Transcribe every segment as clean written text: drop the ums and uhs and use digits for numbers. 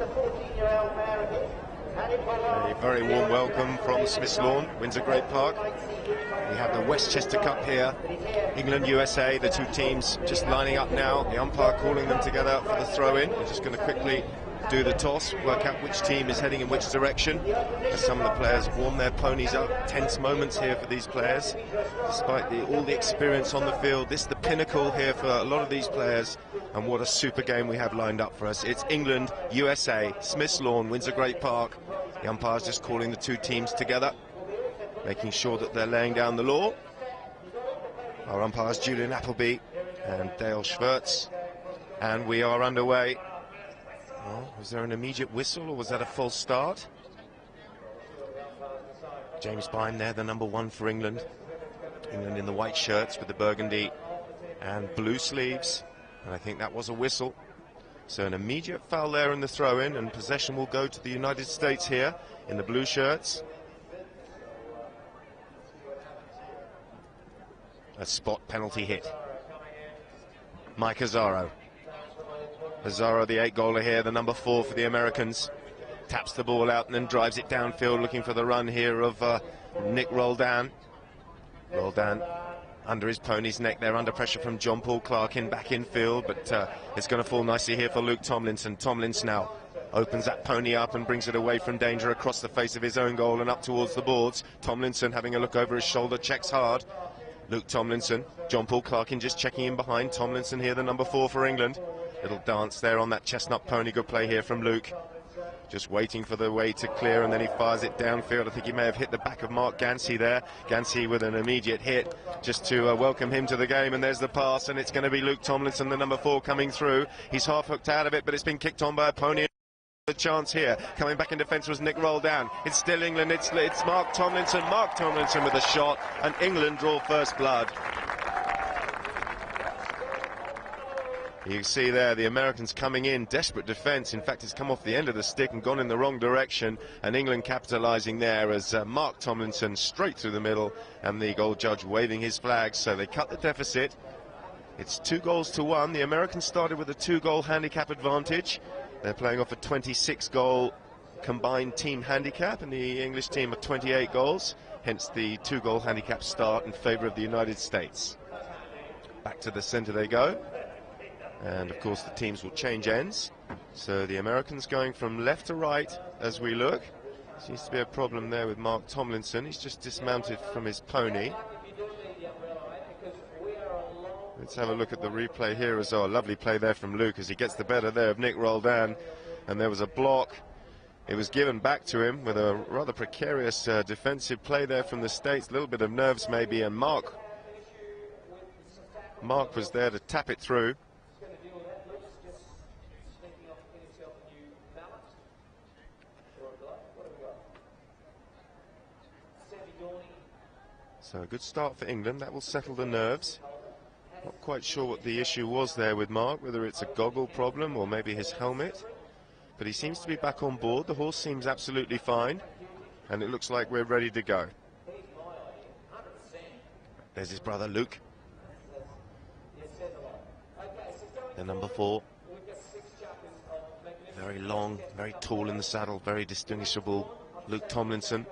A very warm welcome from Smith's Lawn, Windsor Great Park. We have the Westchester Cup here, England, USA, the two teams just lining up now. The umpire calling them together for the throw-in. We're just going to quickly do the toss, work out which team is heading in which direction. As some of the players warm their ponies up. Tense moments here for these players. Despite all the experience on the field, this is the pinnacle here for a lot of these players. And what a super game we have lined up for us. It's England, USA, Smith's Lawn, Windsor Great Park. The umpire's just calling the two teams together, making sure that they're laying down the law. Our umpires, Julian Appleby and Dale Schwertz. And we are underway. Oh, was there an immediate whistle or was that a false start? James Byrne there, the number 1 for England. England in the white shirts with the burgundy and blue sleeves. And I think that was a whistle. So an immediate foul there in the throw-in, and possession will go to the United States here in the blue shirts. A spot penalty hit. Mike Azzaro. Azzaro, the 8-goaler here, the number 4 for the Americans. Taps the ball out and then drives it downfield, looking for the run here of Nick Roldan. Roldan under his pony's neck there, under pressure from John Paul Clarkin back in field, but it's going to fall nicely here for Luke Tomlinson. Tomlinson now opens that pony up and brings it away from danger across the face of his own goal and up towards the boards. Tomlinson having a look over his shoulder, checks hard. Luke Tomlinson, John Paul Clarkin just checking in behind. Tomlinson here, the number 4 for England. Little dance there on that chestnut pony. Good play here from Luke. Just waiting for the way to clear, and then he fires it downfield. I think he may have hit the back of Mark Gansey there. Gansey with an immediate hit just to welcome him to the game, and there's the pass, and it's going to be Luke Tomlinson, the number 4, coming through. He's half hooked out of it, but it's been kicked on by a pony. The chance here, coming back in defence was Nick Roldan. It's still England, it's Mark Tomlinson. Mark Tomlinson with a shot, and England draw first blood. You see there the Americans coming in, desperate defence. In fact, it's come off the end of the stick and gone in the wrong direction, and England capitalising there as Mark Tomlinson straight through the middle, and the goal judge waving his flag. So they cut the deficit. It's 2-1. The Americans started with a 2-goal handicap advantage. They're playing off a 26-goal combined team handicap, and the English team are 28 goals, hence the 2-goal handicap start in favour of the United States. Back to the centre they go. And of course the teams will change ends. So the Americans going from left to right as we look. Seems to be a problem there with Mark Tomlinson. He's just dismounted from his pony. Let's have a look at the replay here as well. A lovely play there from Luke as he gets the better there of Nick Roldan. And there was a block. It was given back to him with a rather precarious defensive play there from the States. A little bit of nerves maybe, and Mark was there to tap it through. So a good start for England. That will settle the nerves. Not quite sure what the issue was there with Mark, whether it's a goggle problem or maybe his helmet. But he seems to be back on board. The horse seems absolutely fine. And it looks like we're ready to go. There's his brother Luke. The number 4. Very long, very tall in the saddle, very distinguishable Luke Tomlinson.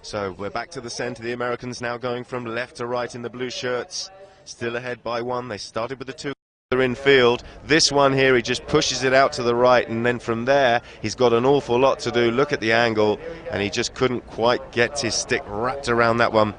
So we're back to the centre. The Americans now going from left to right in the blue shirts. Still ahead by 1. They started with the 2 in field. This one here, he just pushes it out to the right, and then from there he's got an awful lot to do. Look at the angle, and he just couldn't quite get his stick wrapped around that one.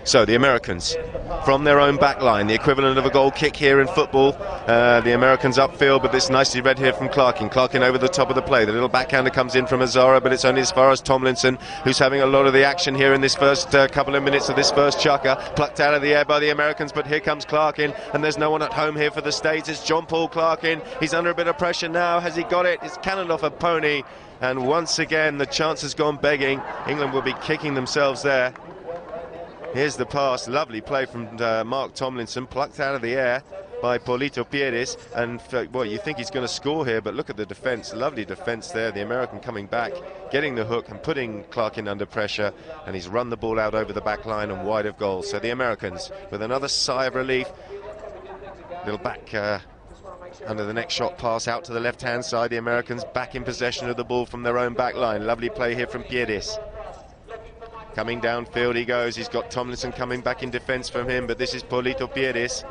So the Americans from their own back line, the equivalent of a goal kick here in football. The Americans upfield, but this nicely read here from Clarkin. Clarkin over the top of the play. The little backhander comes in from Azzaro, but it's only as far as Tomlinson, who's having a lot of the action here in this first couple of minutes of this first chukker. Plucked out of the air by the Americans, but here comes Clarkin, and there's no one at home here for the States. It's John Paul Clarkin. He's under a bit of pressure now. Has he got it? It's cannoned off a pony, and once again the chance has gone begging. England will be kicking themselves there. Here's the pass, lovely play from Mark Tomlinson, plucked out of the air by Polito Pieres, and well, you think he's going to score here, but look at the defence, lovely defence there. The American coming back, getting the hook and putting Clarkin under pressure, and he's run the ball out over the back line and wide of goal. So the Americans with another sigh of relief, little back Under the next shot pass out to the left-hand side. The Americans back in possession of the ball from their own back line. Lovely play here from Piedis. Coming downfield he goes. He's got Tomlinson coming back in defence from him, but this is Polito Piedis.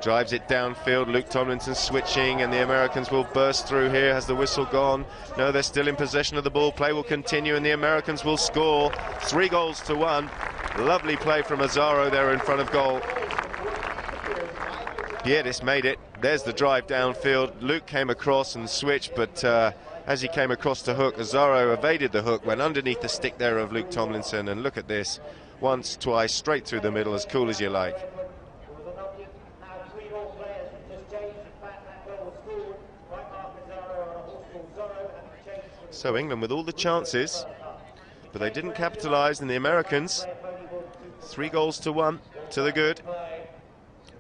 Drives it downfield. Luke Tomlinson switching, and the Americans will burst through here. Has the whistle gone? No, they're still in possession of the ball. Play will continue, and the Americans will score. 3-1. Lovely play from Azaro there in front of goal. Piedis made it. There's the drive downfield. Luke came across and switched, but as he came across to hook, Azaro evaded the hook, went underneath the stick there of Luke Tomlinson, and look at this. Once, twice, straight through the middle, as cool as you like. So England with all the chances, but they didn't capitalise, and the Americans, 3-1 to the good.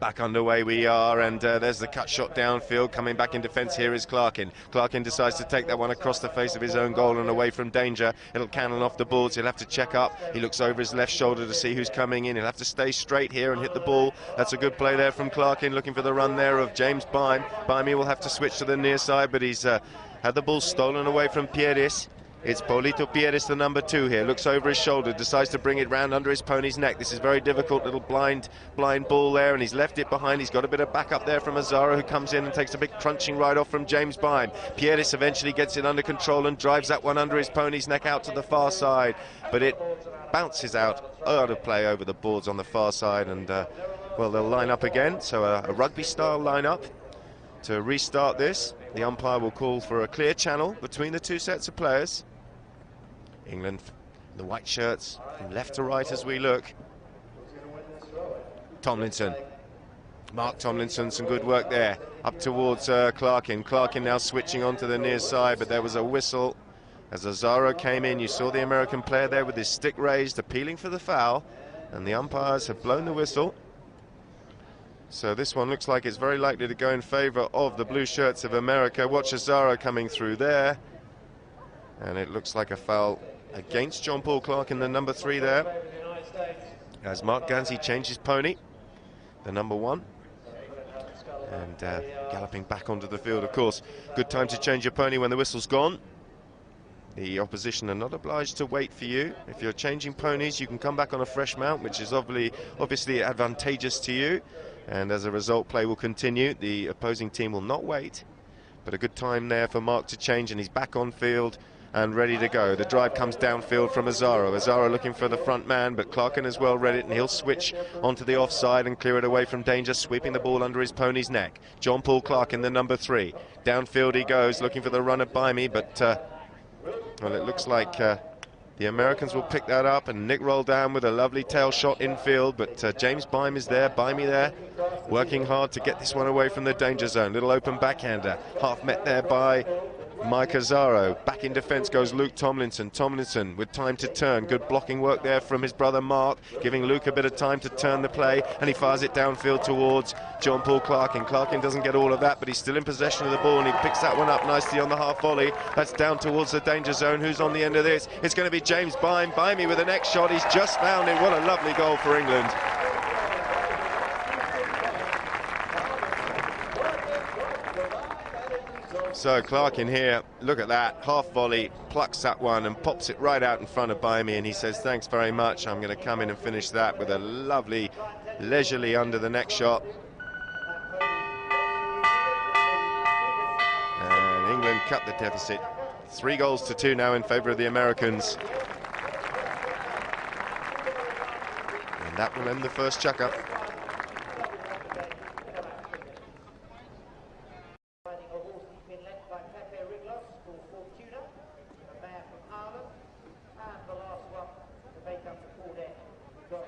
Back underway we are, and there's the cut shot downfield. Coming back in defence here is Clarkin. Clarkin decides to take that one across the face of his own goal and away from danger. It'll cannon off the boards. He'll have to check up. He looks over his left shoulder to see who's coming in. He'll have to stay straight here and hit the ball. That's a good play there from Clarkin, looking for the run there of James Bime. Bimey will have to switch to the near side, but he's had the ball stolen away from Piedis. It's Polito Piedis, the number 2 here. Looks over his shoulder, decides to bring it round under his pony's neck. This is very difficult, little blind ball there, and he's left it behind. He's got a bit of backup there from Azaro, who comes in and takes a big crunching ride off from James Bime. Piedis eventually gets it under control and drives that one under his pony's neck out to the far side, but it bounces out of play over the boards on the far side, and well, they'll line up again. So a rugby-style line-up to restart this. The umpire will call for a clear channel between the two sets of players. England, the white shirts, from left to right as we look. Tomlinson. Mark Tomlinson, some good work there. Up towards Clarkin. Clarkin now switching onto the near side, but there was a whistle as Azaro came in. You saw the American player there with his stick raised, appealing for the foul, and the umpires have blown the whistle. So this one looks like it's very likely to go in favour of the blue shirts of America. Watch Azaro coming through there, and it looks like a foul against John Paul Clark in the number 3 there, as Mark Gansey changed his pony, the number 1, and galloping back onto the field. Of course, good time to change your pony when the whistle's gone. The opposition are not obliged to wait for you. If you're changing ponies, you can come back on a fresh mount, which is obviously advantageous to you, and as a result, play will continue. The opposing team will not wait, but a good time there for Mark to change, and he's back on field and ready to go. The drive comes downfield from Azaro. Azaro looking for the front man, but Clarkin has well read it, and he'll switch onto the offside and clear it away from danger, sweeping the ball under his pony's neck. John Paul Clarkin, the number 3. Downfield he goes, looking for the run of Bimey, but well, it looks like the Americans will pick that up, and Nick rolled down with a lovely tail shot infield, but James Bime is there, Bimey there, working hard to get this one away from the danger zone. Little open backhander, half met there by Mike Azaro. Back in defence goes Luke Tomlinson. Tomlinson with time to turn. Good blocking work there from his brother Mark, giving Luke a bit of time to turn the play, and he fires it downfield towards John Paul Clarkin. Clarkin doesn't get all of that, but he's still in possession of the ball, and he picks that one up nicely on the half volley. That's down towards the danger zone. Who's on the end of this? It's going to be James Bime. Bimey with the next shot. He's just found it. What a lovely goal for England. So Clark in here, look at that, half volley, plucks that one and pops it right out in front of Bimey, and he says, thanks very much, I'm going to come in and finish that with a lovely, leisurely under the neck shot. And England cut the deficit. 3-2 now in favour of the Americans. And that will end the first chuck-up.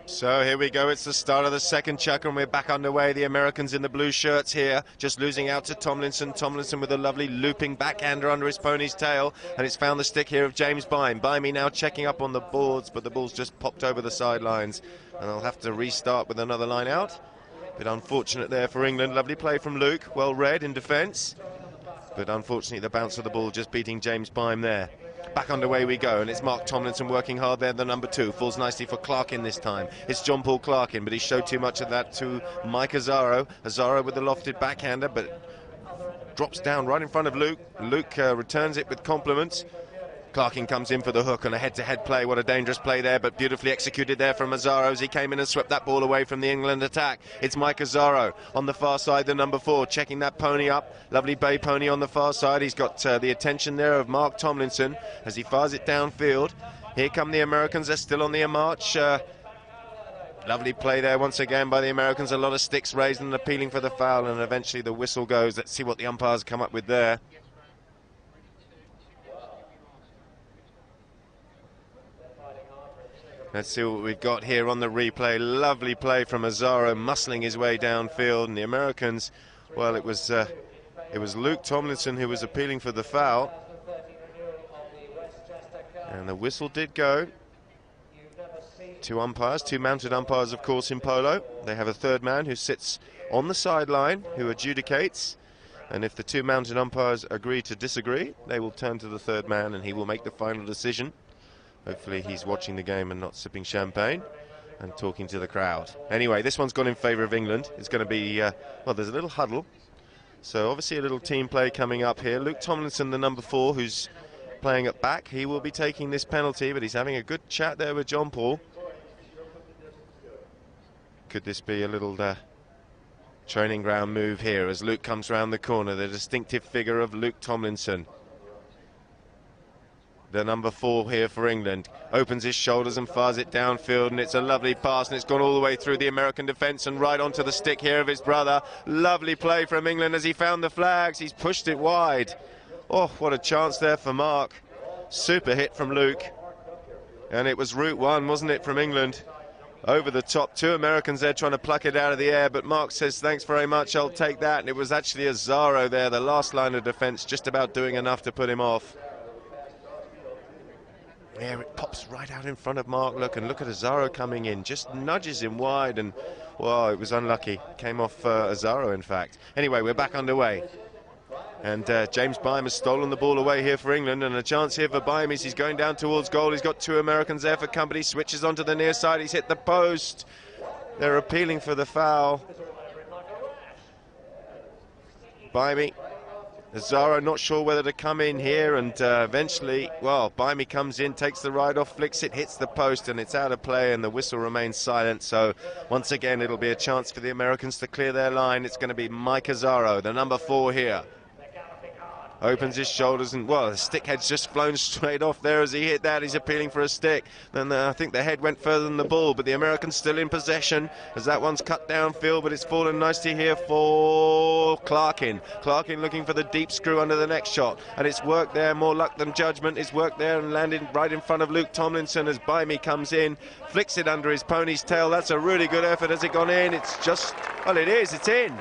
So here we go, it's the start of the second chucker, and we're back underway. The Americans in the blue shirts here, just losing out to Tomlinson. Tomlinson with a lovely looping backhander under his pony's tail, and it's found the stick here of James Bime. Bimey now checking up on the boards, but the ball's just popped over the sidelines, and they'll have to restart with another line out. Bit unfortunate there for England. Lovely play from Luke, well read in defence, but unfortunately the bounce of the ball just beating James Bime there. Back underway we go, and it's Mark Tomlinson working hard there, the number 2. Falls nicely for Clarkin this time. It's John Paul Clarkin, but he showed too much of that to Mike Azzaro. Azzaro with the lofted backhander, but drops down right in front of Luke. Luke returns it with compliments. Clarkin comes in for the hook on a head-to-head play. What a dangerous play there, but beautifully executed there from Azzaro as he came in and swept that ball away from the England attack. It's Mike Azzaro on the far side, the number 4, checking that pony up. Lovely bay pony on the far side. He's got the attention there of Mark Tomlinson as he fires it downfield. Here come the Americans. They're still on the march. Lovely play there once again by the Americans. A lot of sticks raised and appealing for the foul, and eventually the whistle goes. Let's see what the umpires come up with there. Let's see what we've got here on the replay. Lovely play from Azzaro, muscling his way downfield, and the Americans, well, it was Luke Tomlinson who was appealing for the foul, and the whistle did go. 2 umpires, 2 mounted umpires, of course, in polo. They have a third man who sits on the sideline who adjudicates, and if the 2 mounted umpires agree to disagree, they will turn to the third man and he will make the final decision. Hopefully he's watching the game and not sipping champagne and talking to the crowd. Anyway, this one's gone in favour of England. It's going to be, well, there's a little huddle. So obviously a little team play coming up here. Luke Tomlinson, the number 4, who's playing at back. He will be taking this penalty, but he's having a good chat there with John Paul. Could this be a little training ground move here as Luke comes round the corner? The distinctive figure of Luke Tomlinson, the number 4 here for England, opens his shoulders and fires it downfield, and it's a lovely pass, and it's gone all the way through the American defence and right onto the stick here of his brother. Lovely play from England as he found the flags. He's pushed it wide. Oh, what a chance there for Mark. Super hit from Luke, and it was route 1, wasn't it, from England? Over the top, 2 Americans there trying to pluck it out of the air, but Mark says thanks very much, I'll take that. And it was actually Azzaro there, the last line of defence, just about doing enough to put him off. Yeah, it pops right out in front of Mark. Look at Azzaro coming in, just nudges him wide, and well, it was unlucky. Came off Azzaro, in fact. Anyway, we're back underway, and James Byam has stolen the ball away here for England, and a chance here for Byam as he's going down towards goal. He's got 2 Americans there for company. Switches onto the near side. He's hit the post. They're appealing for the foul. Byam. Azzaro not sure whether to come in here, and eventually, well, Byam comes in, takes the ride off, flicks it, hits the post, and it's out of play, and the whistle remains silent. So once again, it'll be a chance for the Americans to clear their line. It's going to be Mike Azzaro, the number 4 here. Opens his shoulders, and well, the stick head's just flown straight off there as he hit that. He's appealing for a stick. Then I think the head went further than the ball, but the American's still in possession as that one's cut downfield, but it's fallen nicely here for Clarkin. Clarkin looking for the deep screw under the next shot, and it's worked there. More luck than judgment. It's worked there and landed right in front of Luke Tomlinson as Byam comes in, flicks it under his pony's tail. That's a really good effort. Has it gone in? It's just, well, it is. It's in.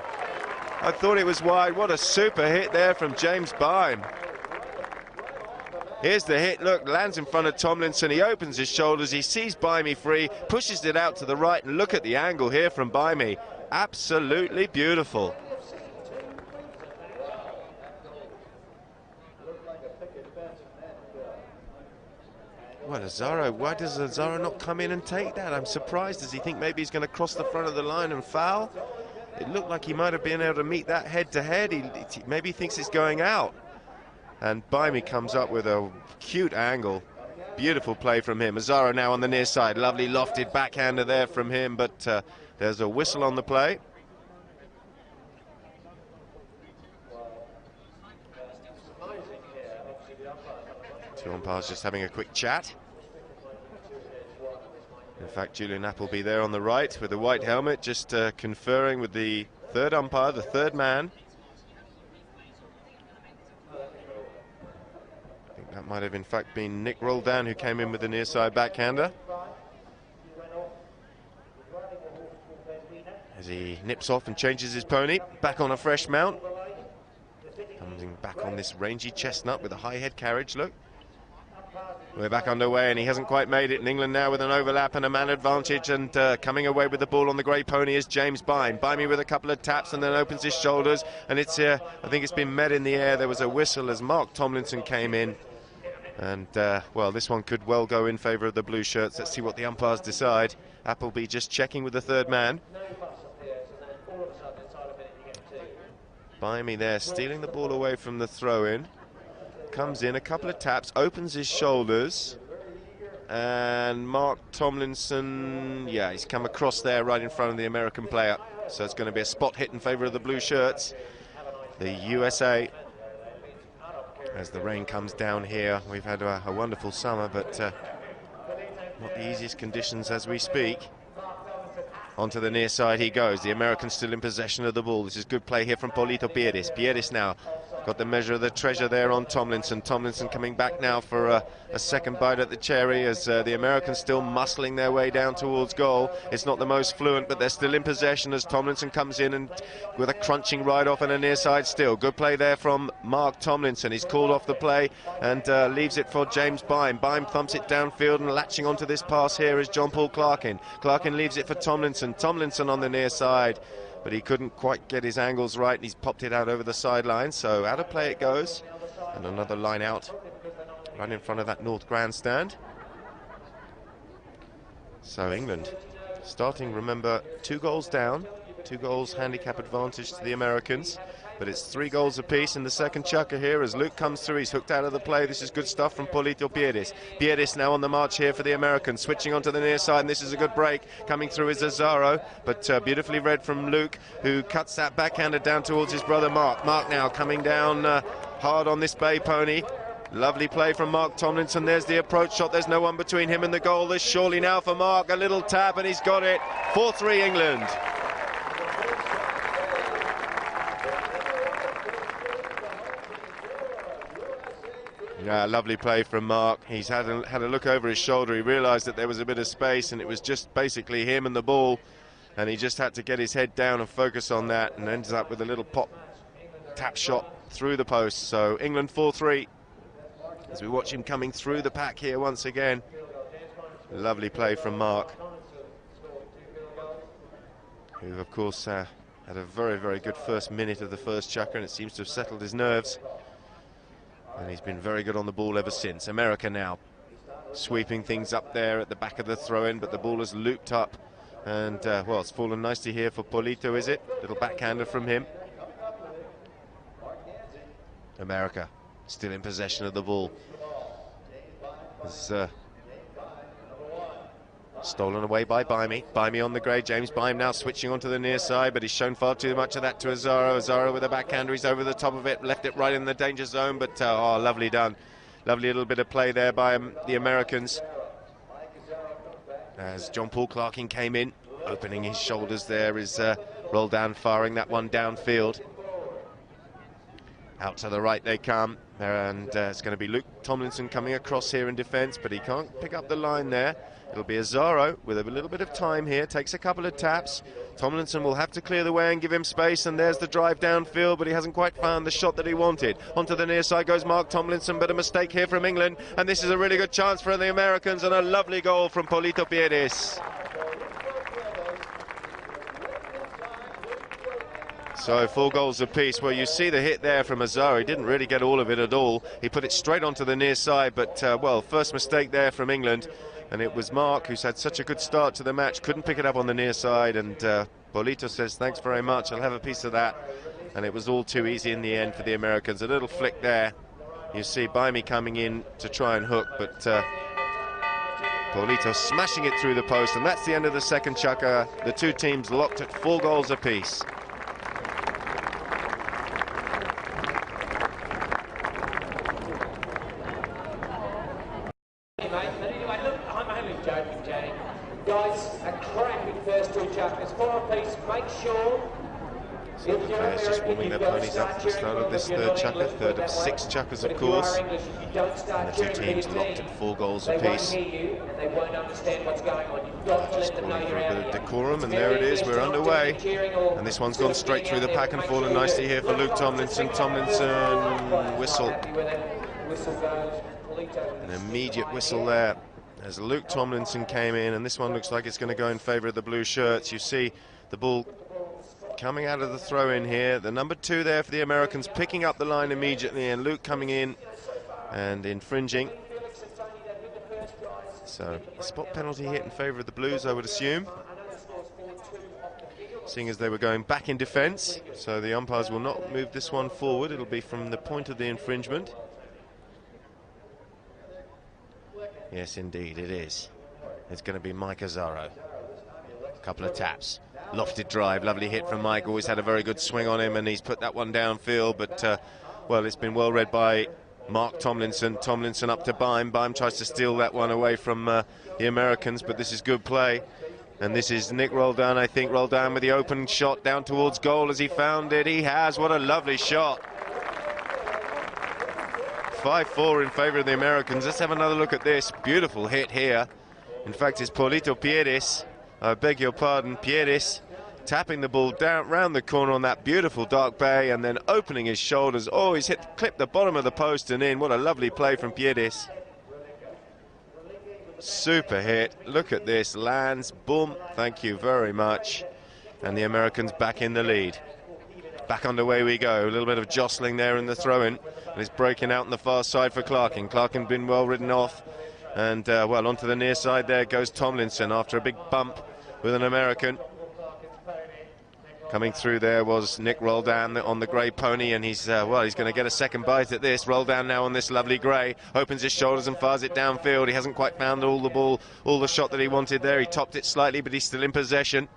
I thought it was wide. What a super hit there from James Byam. Here's the hit. Look, lands in front of Tomlinson. He opens his shoulders. He sees Byam free, pushes it out to the right, and look at the angle here from Byam. Absolutely beautiful. Well, Azzaro, why does Azzaro not come in and take that? I'm surprised. Does he think maybe he's going to cross the front of the line and foul? It looked like he might have been able to meet that head-to-head. He maybe thinks it's going out. And Byam comes up with a cute angle. Beautiful play from him. Azzaro now on the near side. Lovely lofted backhander there from him, but there's a whistle on the play. Two umpires just having a quick chat. In fact, Julian Appleby there on the right with the white helmet, just conferring with the third umpire, the third man. I think that might have in fact been Nick Roldan who came in with the near side backhander. As he nips off and changes his pony, back on a fresh mount. Coming back on this rangy chestnut with a high head carriage, look. We're back underway, and he hasn't quite made it in England now with an overlap and a man advantage, and coming away with the ball on the grey pony is James Byam. Byam with a couple of taps and then opens his shoulders, and it's I think it's been met in the air. There was a whistle as Mark Tomlinson came in, And, well, this one could well go in favour of the blue shirts. Let's see what the umpires decide. Appleby just checking with the third man. Bimey there, stealing the ball away from the throw-in. Comes in, a couple of taps, opens his shoulders. And Mark Tomlinson, yeah, he's come across there right in front of the American player. So it's going to be a spot hit in favour of the blue shirts. The USA. As the rain comes down here, we've had a wonderful summer, but not the easiest conditions as we speak. Onto the near side he goes. The American's still in possession of the ball. This is good play here from Polito Pieris. Pieris now got the measure of the treasure there on Tomlinson. Tomlinson coming back now for a second bite at the cherry as the Americans still muscling their way down towards goal. It's not the most fluent, but they're still in possession as Tomlinson comes in and with a crunching ride off and a near side still. Good play there from Mark Tomlinson. He's called off the play and leaves it for James Bime. Bime thumps it downfield, and latching onto this pass here is John Paul Clarkin. Clarkin leaves it for Tomlinson. Tomlinson on the near side, but he couldn't quite get his angles right, and he's popped it out over the sideline, so out of play it goes. And another line out right in front of that North Grandstand. So England starting, remember, 2 goals down, 2 goals handicap advantage to the Americans, but it's 3 goals apiece in the second chukker here as Luke comes through. He's hooked out of the play. This is good stuff from Polito Pieris. Pieris now on the march here for the Americans, switching onto the near side, and this is a good break. Coming through is Azaro, but beautifully read from Luke, who cuts that backhander down towards his brother Mark. Mark now coming down hard on this bay pony. Lovely play from Mark Tomlinson. There's the approach shot. There's no one between him and the goal. There's surely now for Mark. A little tap, and he's got it. 4-3 England. Yeah, lovely play from Mark. He's had a look over his shoulder. He realised that there was a bit of space, and it was just basically him and the ball, and he just had to get his head down and focus on that, and ends up with a little pop tap shot through the post. So England 4-3 as we watch him coming through the pack here once again. Lovely play from Mark, who of course had a very, very good first minute of the first chukker, and it seems to have settled his nerves. And he's been very good on the ball ever since. America now sweeping things up there at the back of the throw-in, but the ball has looped up. And, well, it's fallen nicely here for Polito, is it? Little backhander from him. America still in possession of the ball. It's, stolen away by Bimey. Bimey on the grey. James Bime now switching onto the near side, but he's shown far too much of that to Azaro. Azaro with a backhander. He's over the top of it, left it right in the danger zone, but oh, lovely done. Lovely little bit of play there by the Americans. As John Paul Clarkin came in, opening his shoulders there, is rolled down, firing that one downfield. Out to the right they come, and it's going to be Luke Tomlinson coming across here in defence, but he can't pick up the line there. It'll be Azaro with a little bit of time here, takes a couple of taps. Tomlinson will have to clear the way and give him space, and there's the drive downfield, but he hasn't quite found the shot that he wanted. Onto the near side goes Mark Tomlinson, but a mistake here from England, and this is a really good chance for the Americans, and a lovely goal from Polito Pieris. So 4 goals apiece. Well, you see the hit there from Azaro. He didn't really get all of it at all. He put it straight onto the near side, but, well, first mistake there from England. And it was Mark, who's had such a good start to the match, couldn't pick it up on the near side, and Polito says, thanks very much, I'll have a piece of that. And it was all too easy in the end for the Americans. A little flick there. You see Bimey coming in to try and hook, but Polito smashing it through the post, and that's the end of the second chukker. The two teams locked at 4 goals apiece. So the players just warming their ponies up for the start of this third chukker, third of 6 chukkers of course, and the two teams locked at 4 goals apiece. Just calling for a bit of decorum, and there it is, we're underway, and this one's gone straight through the pack and fallen nicely here for Luke Tomlinson. Whistle, an immediate whistle there as Luke Tomlinson came in, and this one looks like it's going to go in favour of the blue shirts. You see the ball coming out of the throw-in here, the number 2 there for the Americans, picking up the line immediately, and Luke coming in and infringing. So a spot penalty hit in favour of the Blues, I would assume, seeing as they were going back in defence. So the umpires will not move this one forward. It'll be from the point of the infringement. Yes, indeed, it is. It's going to be Mike Azzaro. A couple of taps. Lofted drive, lovely hit from Mike. Always had a very good swing on him, and he's put that one downfield. But, well, it's been well read by Mark Tomlinson. Tomlinson up to Bime. Bime tries to steal that one away from the Americans, but this is good play. And this is Nick Roldan, I think. Roldan with the open shot down towards goal. As he found it, he has. What a lovely shot. 5-4 in favour of the Americans. Let's have another look at this. Beautiful hit here. In fact, it's Paulito Pieris. I beg your pardon, Pieris tapping the ball down round the corner on that beautiful dark bay and then opening his shoulders. Oh, he's clipped the bottom of the post and in. What a lovely play from Pieris. Super hit. Look at this. Lands. Boom. Thank you very much. And the Americans back in the lead. Back underway we go. A little bit of jostling there in the throw-in. And it's breaking out on the far side for Clarkin. Clarkin been well ridden off. And, well, onto the near side there goes Tomlinson after a big bump with an American. Coming through there was Nick Roldan on the grey pony, and he's, well, he's going to get a second bite at this. Roldan now on this lovely grey, opens his shoulders and fires it downfield. He hasn't quite found all the shot that he wanted there. He topped it slightly, but he's still in possession.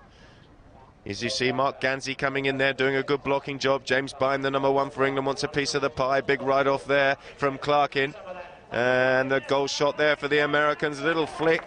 As you see, Mark Gansey coming in there, doing a good blocking job. James Bime, the #1 for England, wants a piece of the pie. Big ride-off there from Clarkin. And the goal shot there for the Americans, a little flick.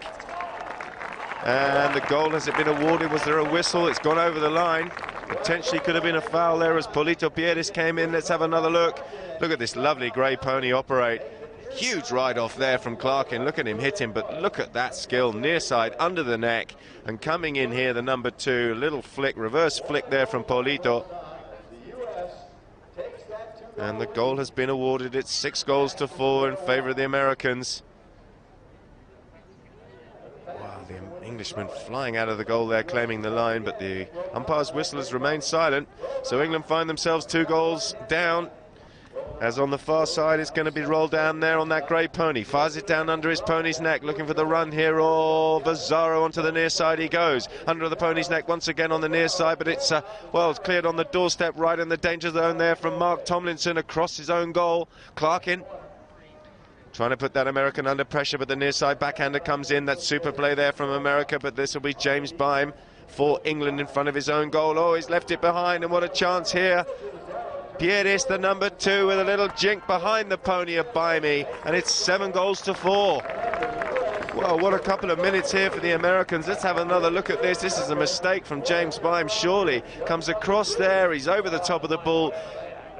And the goal, has it been awarded? Was there a whistle? It's gone over the line. Potentially could have been a foul there as Paulito Pieris came in. Let's have another look. Look at this lovely grey pony operate. Huge ride-off there from Clarkin. Look at him hit him, but look at that skill. Near side, under the neck. And coming in here, the #2, a little flick, reverse flick there from Paulito. And the goal has been awarded. It's 6-4 in favour of the Americans. Wow, the Englishman flying out of the goal there, claiming the line, but the umpire's whistle has remained silent. So England find themselves 2 goals down. As on the far side, it's going to be rolled down there on that grey pony. Fires it down under his pony's neck, looking for the run here of Azzaro. Onto the near side he goes. Under the pony's neck once again on the near side, but it's, well, it's cleared on the doorstep, right in the danger zone there from Mark Tomlinson across his own goal. Clarkin trying to put that American under pressure, but the near side backhander comes in. That super play there from America, but this will be James Bime for England in front of his own goal. Oh, he's left it behind, and what a chance here. Pieris, the #2, with a little jink behind the pony of Bimey, and it's 7-4. Well, what a couple of minutes here for the Americans. Let's have another look at this. This is a mistake from James Bime, surely. Comes across there, he's over the top of the ball,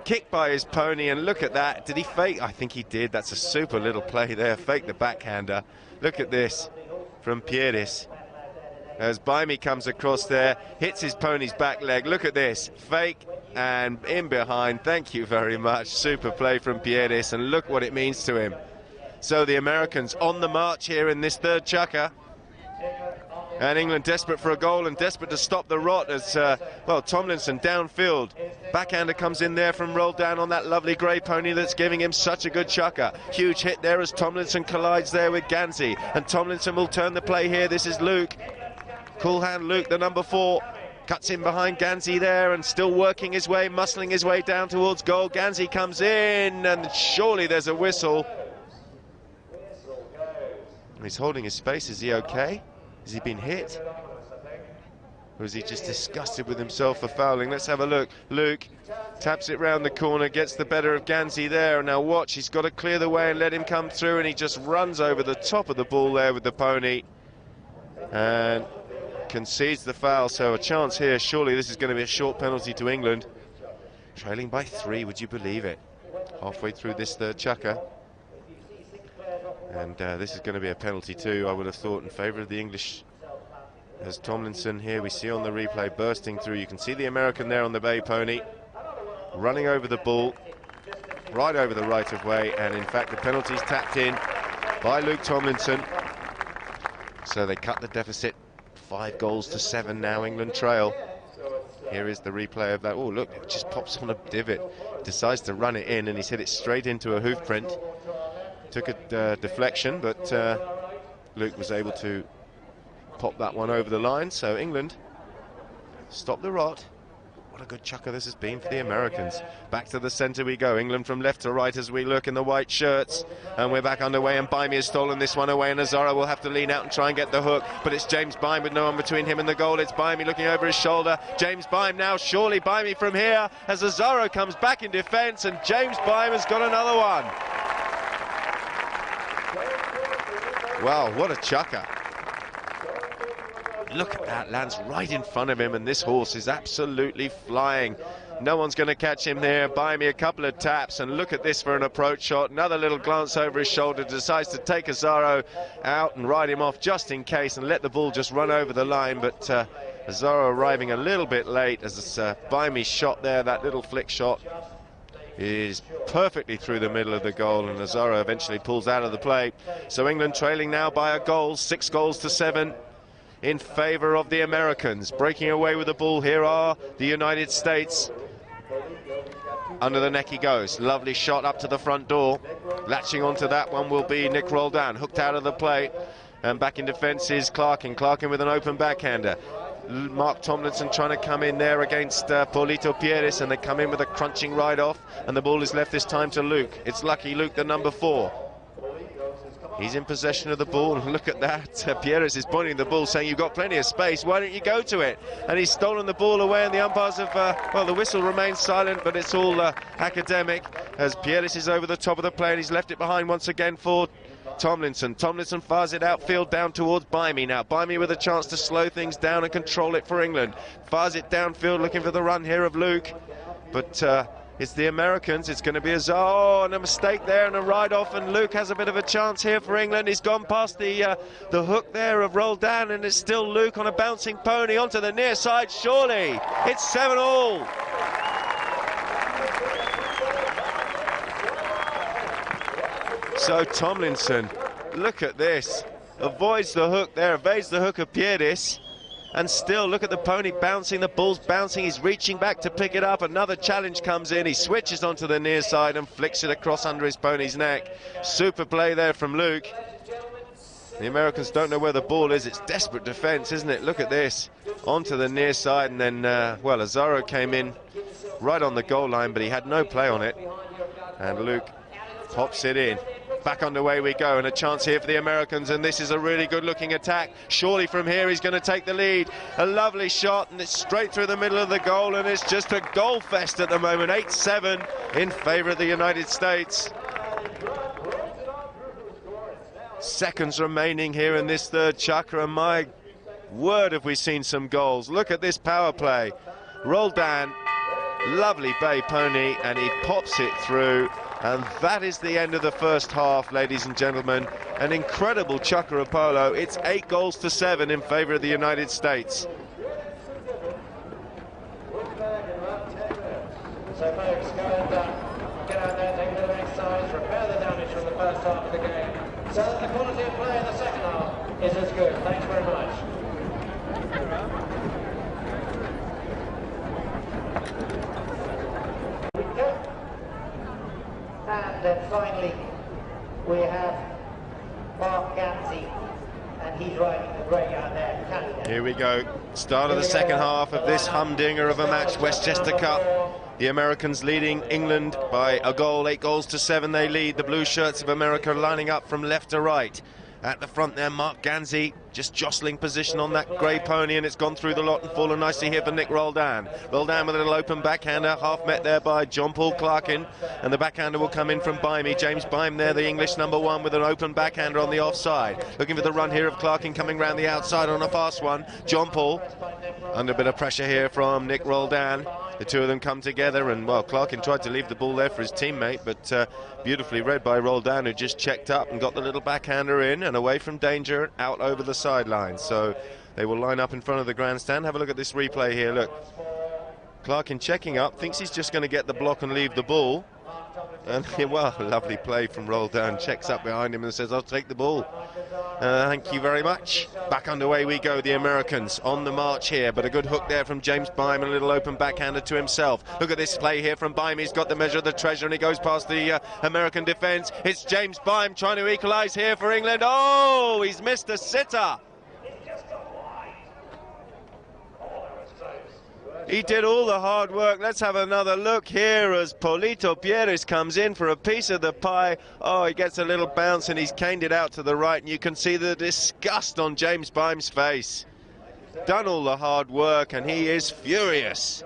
kicked by his pony, and look at that. Did he fake? I think he did. That's a super little play there. Fake the backhander. Look at this from Pieris. As Bimey comes across there, hits his pony's back leg. Look at this. Fake and in behind. Thank you very much. Super play from Pieris, and look what it means to him. So the Americans on the march here in this third chukker. And England desperate for a goal and desperate to stop the rot as, well, Tomlinson downfield. Backhander comes in there from Roldan on that lovely grey pony that's giving him such a good chukker. Huge hit there as Tomlinson collides there with Gansey. And Tomlinson will turn the play here. This is Luke. Cool hand Luke, the #4. Cuts in behind Gansey there and still working his way, muscling his way down towards goal. Gansey comes in and surely there's a whistle. He's holding his space. Is he okay? Has he been hit? Or is he just disgusted with himself for fouling? Let's have a look. Luke taps it round the corner, gets the better of Gansey there. Now watch, he's got to clear the way and let him come through, and he just runs over the top of the ball there with the pony. And concedes the foul, so a chance here. Surely this is going to be a short penalty to England. Trailing by 3, would you believe it? Halfway through this third chukker. And this is going to be a penalty too, I would have thought, in favour of the English. As Tomlinson here, we see on the replay, bursting through. You can see the American there on the bay pony, running over the ball, right over the right of way, and in fact the penalty's tapped in by Luke Tomlinson. So they cut the deficit 5-7 now. England trail. Here is the replay of that. Oh look, it just pops on a divot, decides to run it in, and he's hit it straight into a hoof print. Took a deflection, but Luke was able to pop that one over the line, so England stop the rot. What a good chucker this has been for the Americans. Back to the centre we go. England from left to right as we look in the white shirts. And we're back underway, and Bimey has stolen this one away, and Azaro will have to lean out and try and get the hook. But it's James Bime with no one between him and the goal. It's Bimey looking over his shoulder. James Bime now, surely Bimey from here, as Azaro comes back in defence, and James Bime has got another one. Wow, what a chucker. Look at that, lands right in front of him, and this horse is absolutely flying. No one's going to catch him there. Bimey a couple of taps, and look at this for an approach shot. Another little glance over his shoulder, decides to take Azaro out and ride him off just in case and let the ball just run over the line. But Azaro arriving a little bit late as Bimey's shot there, that little flick shot, is perfectly through the middle of the goal, and Azaro eventually pulls out of the play. So England trailing now by a goal, 6 goals to 7. In favour of the Americans. Breaking away with the ball here are the United States. Under the neck he goes. Lovely shot up to the front door. Latching onto that one will be Nick Roldan. Hooked out of the play. And back in defence is Clarkin. Clarkin with an open backhander. Mark Tomlinson trying to come in there against Paulito Pieris, and they come in with a crunching ride off. And the ball is left this time to Luke. It's lucky Luke, the number 4. He's in possession of the ball, and look at that. Pieris is pointing the ball, saying, you've got plenty of space, why don't you go to it? And he's stolen the ball away, and the umpires have, well, the whistle remains silent, but it's all academic, as Pieris is over the top of the play, and he's left it behind once again for Tomlinson. Tomlinson fires it outfield down towards Bimey now. Bimey with a chance to slow things down and control it for England. Fires it downfield, looking for the run here of Luke, but it's the Americans. It's going to be a and a mistake there and a ride off, and Luke has a bit of a chance here for England. He's gone past the hook there of Roldan, and it's still Luke on a bouncing pony onto the near side. Surely it's 7-all. So Tomlinson, look at this, avoids the hook there, evades the hook of Pieris. And still, look at the pony bouncing, the ball's bouncing, he's reaching back to pick it up. Another challenge comes in, he switches onto the near side and flicks it across under his pony's neck. Super play there from Luke. The Americans don't know where the ball is. It's desperate defence, isn't it? Look at this, onto the near side, and then, well, Azaro came in right on the goal line, but he had no play on it. And Luke pops it in. Back underway we go, and a chance here for the Americans, and this is a really good looking attack. Surely from here he's going to take the lead. A lovely shot, and it's straight through the middle of the goal, and it's just a goal fest at the moment. 8-7 in favour of the United States. Seconds remaining here in this third chukker, and my word have we seen some goals. Look at this power play. Roldan, lovely bay pony, and he pops it through. And that is the end of the first half, ladies and gentlemen. An incredible chukker of polo. It's 8 goals to 7 in favour of the United States. So folks, go and get out there, take a bit of exercise, repair the damage from the first half of the game, so that the quality of play in the second half is as good. Thanks very much. And then finally, we have Mark Ganzi, and he's riding the grey out there, Canada. Here we go, start of the second half of this humdinger of a match, Westchester Cup. The Americans leading England by a goal, 8 goals to 7 they lead. The blue shirts of America lining up from left to right. At the front there, Mark Ganzi just jostling position on that grey pony, and it's gone through the lot and fallen nicely here for Nick Roldan. Roldan with a little open backhander, half met there by John Paul Clarkin, and the backhander will come in from Bimey. James Bime there, the English number 1, with an open backhander on the offside. Looking for the run here of Clarkin coming round the outside on a fast one. John Paul under a bit of pressure here from Nick Roldan. The two of them come together, and well, Clarkin tried to leave the ball there for his teammate, but beautifully read by Roldan, who just checked up and got the little backhander in and away from danger, out over the sideline. So they will line up in front of the grandstand. Have a look at this replay here. Look, Clarkin checking up, thinks he's just going to get the block and leave the ball, and well, lovely play from Roldan. Checks up behind him and says, I'll take the ball. Thank you very much. Back underway we go, the Americans on the march here, but a good hook there from James Bime, a little open backhander to himself. Look at this play here from Bime. He's got the measure of the treasure and he goes past the American defence. It's James Bime trying to equalise here for England. Oh, he's missed a sitter. He did all the hard work. Let's have another look here as Polito Pieris comes in for a piece of the pie. Oh, he gets a little bounce and he's caned it out to the right, and you can see the disgust on James Bime's face. Done all the hard work and he is furious.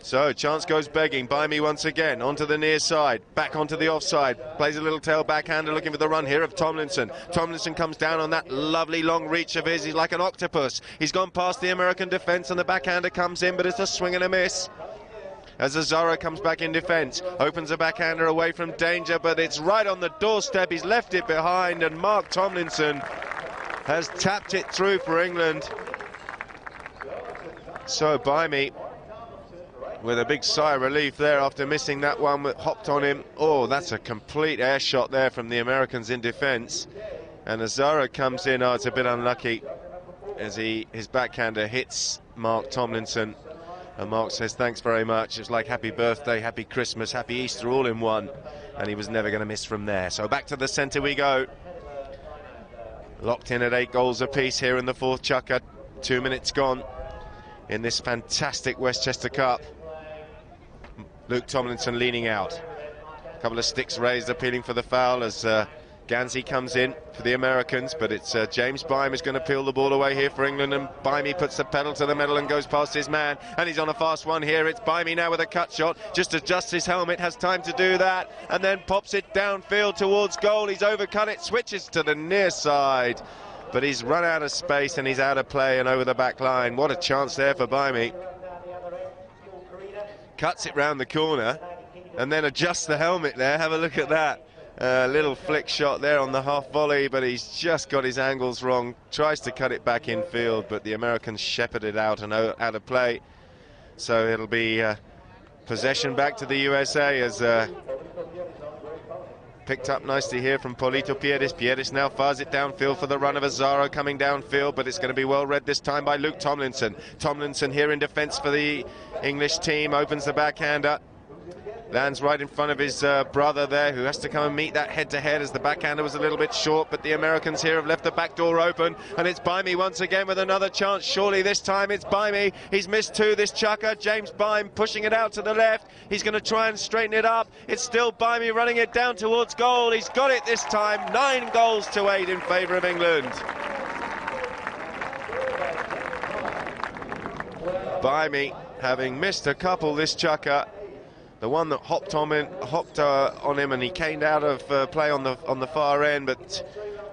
So chance goes begging. Bimey once again onto the near side, back onto the offside, plays a little tail backhander looking for the run here of Tomlinson. Tomlinson comes down on that lovely long reach of his. He's like an octopus. He's gone past the American defence and the backhander comes in, but it's a swing and a miss. As Azaro comes back in defence, opens a backhander away from danger, but it's right on the doorstep. He's left it behind and Mark Tomlinson has tapped it through for England. So Bimey with a big sigh of relief there after missing that one that hopped on him. Oh, that's a complete air shot there from the Americans in defence. And Azaro comes in. Oh, it's a bit unlucky as his backhander hits Mark Tomlinson. And Mark says thanks very much. It's like happy birthday, happy Christmas, happy Easter all in one. And he was never going to miss from there. So back to the centre we go. Locked in at 8 goals apiece here in the fourth chukker. 2 minutes gone in this fantastic Westchester Cup. Luke Tomlinson leaning out. A couple of sticks raised, appealing for the foul as Ganzi comes in for the Americans, but it's James Bime is going to peel the ball away here for England, and Bimey puts the pedal to the metal and goes past his man, and he's on a fast one here. It's Bimey now with a cut shot, just adjusts his helmet, has time to do that, and then pops it downfield towards goal. He's overcut it, switches to the near side, but he's run out of space and he's out of play and over the back line. What a chance there for Bimey. Cuts it round the corner and then adjusts the helmet there. Have a look at that. Little flick shot there on the half volley, but he's just got his angles wrong. Tries to cut it back in field, but the Americans shepherd it out and out of play. So it'll be possession back to the USA as picked up nicely here from Polito Pieris. Pieris now fires it downfield for the run of Azaro coming downfield, but it's going to be well read this time by Luke Tomlinson. Tomlinson here in defence for the English team, opens the backhander. Lands right in front of his brother there, who has to come and meet that head-to-head as the backhander was a little bit short, but the Americans here have left the back door open, and it's Bimey once again with another chance. Surely this time it's Bimey. He's missed 2 this chukker. James Bime pushing it out to the left. He's going to try and straighten it up. It's still Bimey running it down towards goal. He's got it this time. 9 goals to 8 in favour of England. Bimey having missed a couple this chukker. The one that hopped on him and he caned out of play on the far end, but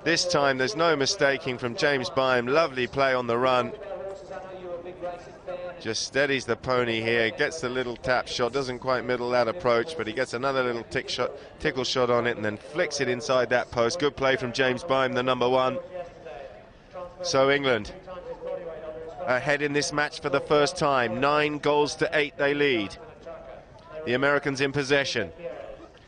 this time there's no mistaking from James Bime. Lovely play on the run. Just steadies the pony here, gets the little tap shot, doesn't quite middle that approach, but he gets another little tickle shot on it and then flicks it inside that post. Good play from James Bime, the number 1. So England ahead in this match for the first time. 9 goals to 8 they lead. The Americans in possession.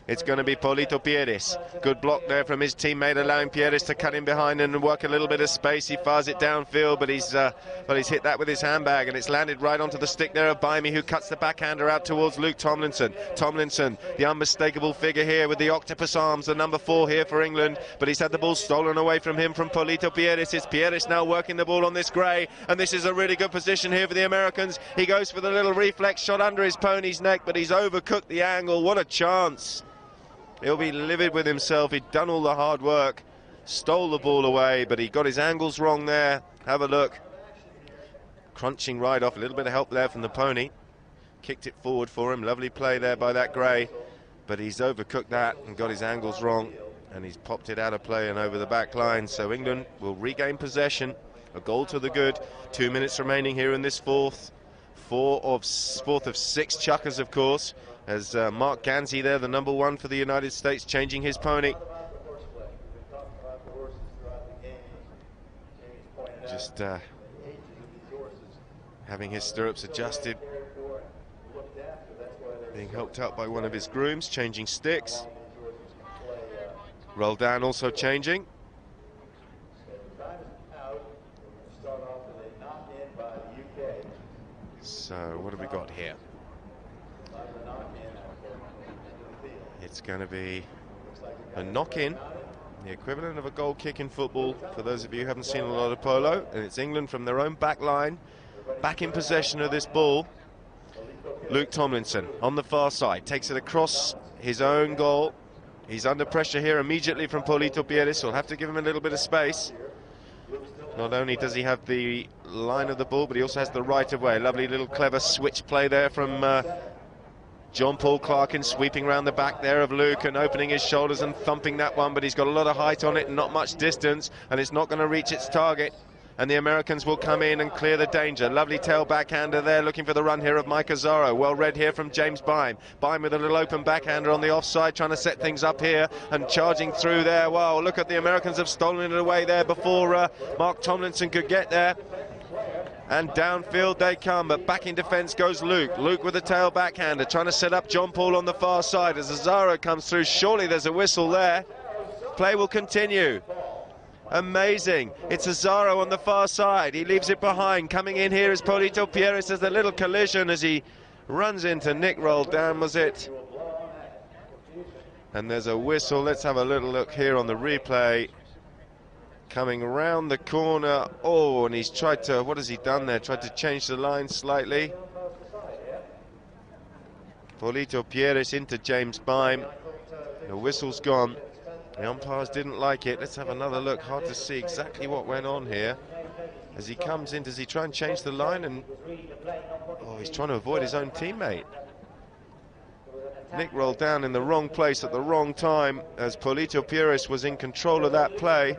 It's going to be Polito Pieris. Good block there from his teammate, allowing Pieris to cut in behind and work a little bit of space. He fires it downfield, but he's hit that with his handbag, and it's landed right onto the stick there of Bimey, who cuts the backhander out towards Luke Tomlinson. Tomlinson, the unmistakable figure here with the octopus arms, the number 4 here for England, but he's had the ball stolen away from him from Polito Pieris. It's Pieris now working the ball on this grey, and this is a really good position here for the Americans. He goes for the little reflex shot under his pony's neck, but he's overcooked the angle. What a chance. He'll be livid with himself. He'd done all the hard work, stole the ball away, but he got his angles wrong there. Have a look. Crunching right off, a little bit of help there from the pony. Kicked it forward for him. Lovely play there by that grey, but he's overcooked that and got his angles wrong, and he's popped it out of play and over the back line. So England will regain possession. A goal to the good. 2 minutes remaining here in this fourth of 6 chukkers, of course. As Mark Ganzi there, the number 1 for the United States, changing his pony. Just having his stirrups adjusted. Being helped out by one of his grooms, changing sticks. Roldan also changing. So what have we got here? It's going to be a knock-in, the equivalent of a goal kick in football, for those of you who haven't seen a lot of polo, and it's England from their own back line, back in possession of this ball. Luke Tomlinson on the far side, takes it across his own goal. He's under pressure here immediately from Paulito Pieris, so we'll have to give him a little bit of space. Not only does he have the line of the ball, but he also has the right of way. Lovely little clever switch play there from John Paul Clarkin, sweeping round the back there of Luke and opening his shoulders and thumping that one, but he's got a lot of height on it and not much distance, and it's not going to reach its target. And the Americans will come in and clear the danger. Lovely tail backhander there, looking for the run here of Mike Azzaro. Well read here from James Byme. Byme with a little open backhander on the offside, trying to set things up here and charging through there. Wow, look at the Americans have stolen it away there before Mark Tomlinson could get there. And downfield they come, but back in defence goes Luke. Luke with a tail backhander, trying to set up John Paul on the far side. As Azzaro comes through, surely there's a whistle there. Play will continue. Amazing. It's Azzaro on the far side. He leaves it behind. Coming in here is Paulito Pieris. There's a little collision as he runs into Nick Roldan, was it? And there's a whistle. Let's have a little look here on the replay. Coming round the corner. Oh, and he's tried to, what has he done there? Tried to change the line slightly. Paulito Pieris into James Byme. The whistle's gone. The umpires didn't like it. Let's have another look. Hard to see exactly what went on here. As he comes in, does he try and change the line? And oh, he's trying to avoid his own teammate. Nick rolled down in the wrong place at the wrong time, as Paulito Pieris was in control of that play.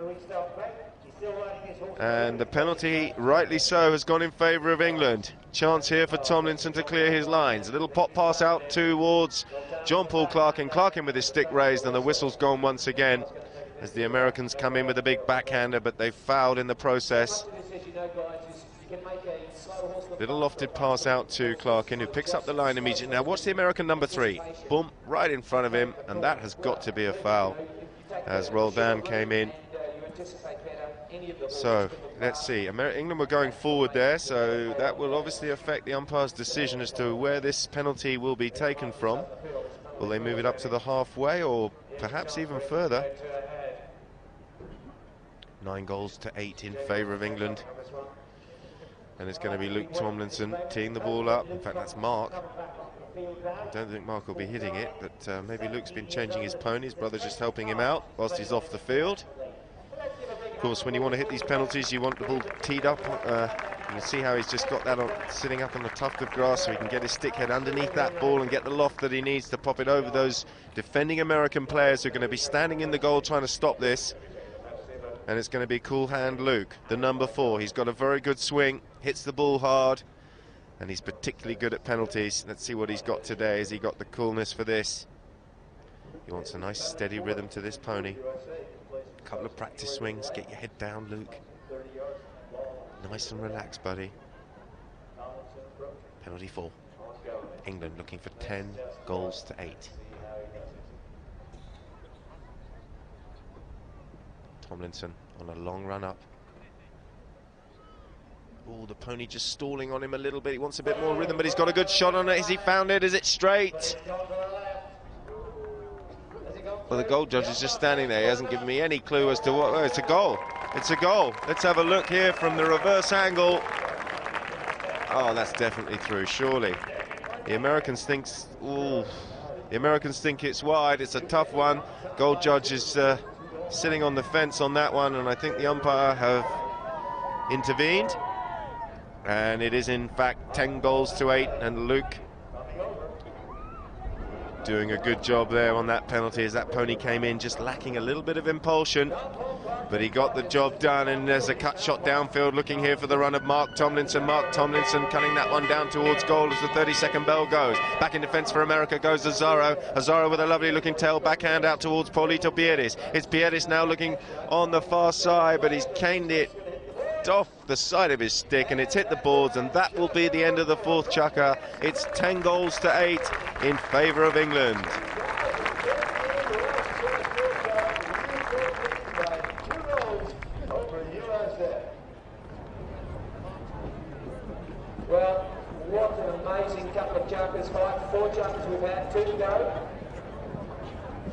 And the penalty, rightly so, has gone in favour of England. Chance here for Tomlinson to clear his lines. A little pop pass out towards John Paul Clarkin. Clarkin with his stick raised, and the whistle's gone once again as the Americans come in with a big backhander, but they fouled in the process. Little lofted pass out to Clarkin, who picks up the line immediately. Now watch the American number 3. Boom, right in front of him, and that has got to be a foul as Roldan came in. So let's see, England were going forward there, so that will obviously affect the umpire's decision as to where this penalty will be taken from. Will they move it up to the halfway or perhaps even further? 9-8 in favour of England. And it's going to be Luke Tomlinson teeing the ball up. In fact, that's Mark. I don't think Mark will be hitting it, but maybe Luke's been changing his pony. His brother's just helping him out whilst he's off the field. Of course, when you want to hit these penalties, you want the ball teed up. You can see how he's just got that on, sitting up on a tuft of grass, so he can get his stick head underneath that ball and get the loft that he needs to pop it over those defending American players who are going to be standing in the goal trying to stop this. And it's going to be cool hand Luke, the number 4. He's got a very good swing, hits the ball hard, and he's particularly good at penalties. Let's see what he's got today. Has he got the coolness for this? He wants a nice steady rhythm to this pony. A couple of practice swings. Get your head down, Luke. Nice and relaxed, buddy. Penalty 4. England looking for 10-8. Tomlinson on a long run up. Oh, the pony just stalling on him a little bit. He wants a bit more rhythm, but he's got a good shot on it. Has he found it? Is it straight? Well, the goal judge is just standing there. He hasn't given me any clue as to what. Oh, it's a goal. It's a goal. Let's have a look here from the reverse angle. Oh, that's definitely through, surely. The Americans think, ooh, the Americans think it's wide. It's a tough one. Goal judge is sitting on the fence on that one, and I think the umpire have intervened. And it is in fact 10-8, and Luke doing a good job there on that penalty as that pony came in just lacking a little bit of impulsion, but he got the job done. And there's a cut shot downfield looking here for the run of Mark Tomlinson. Mark Tomlinson cutting that one down towards goal as the 30-second bell goes. Back in defence for America goes Azzaro. Azzaro with a lovely looking tail backhand out towards Paulito Pieris. It's Pieris now looking on the far side, but he's caned it off the side of his stick and it's hit the boards, and that will be the end of the 4th chukker. It's 10-8 in favour of England. Well, what jumpers, four jumpers we've had, 2 to go.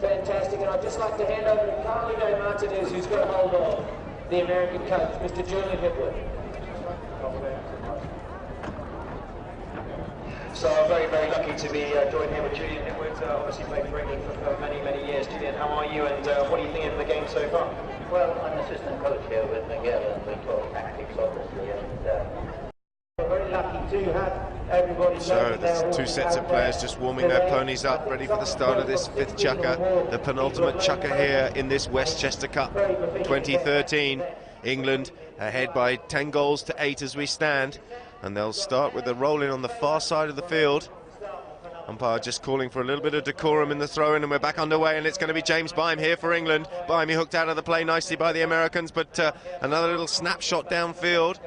Fantastic, and I'd just like to hand over to Carlito Martinez, who's got hold of the American coach, Mr. Julian Hipwood. So I'm very, very lucky to be joined here with Julian Hipwood. Obviously played for England for many, many years. Julian, how are you, and what are you thinking of the game so far? Well, I'm assistant coach here with Miguel, and we talk tactics, obviously, and we're very lucky to have everybody. So there's 2 sets of players just warming their ponies up, ready for the start of this 5th chukker, the penultimate chukker here in this Westchester Cup 2013. England ahead by 10 goals to 8 as we stand, and they'll start with the rolling on the far side of the field. Umpire just calling for a little bit of decorum in the throw-in, and we're back underway, and it's going to be James Byam here for England. Byam, he hooked out of the play nicely by the Americans, but another little snapshot downfield.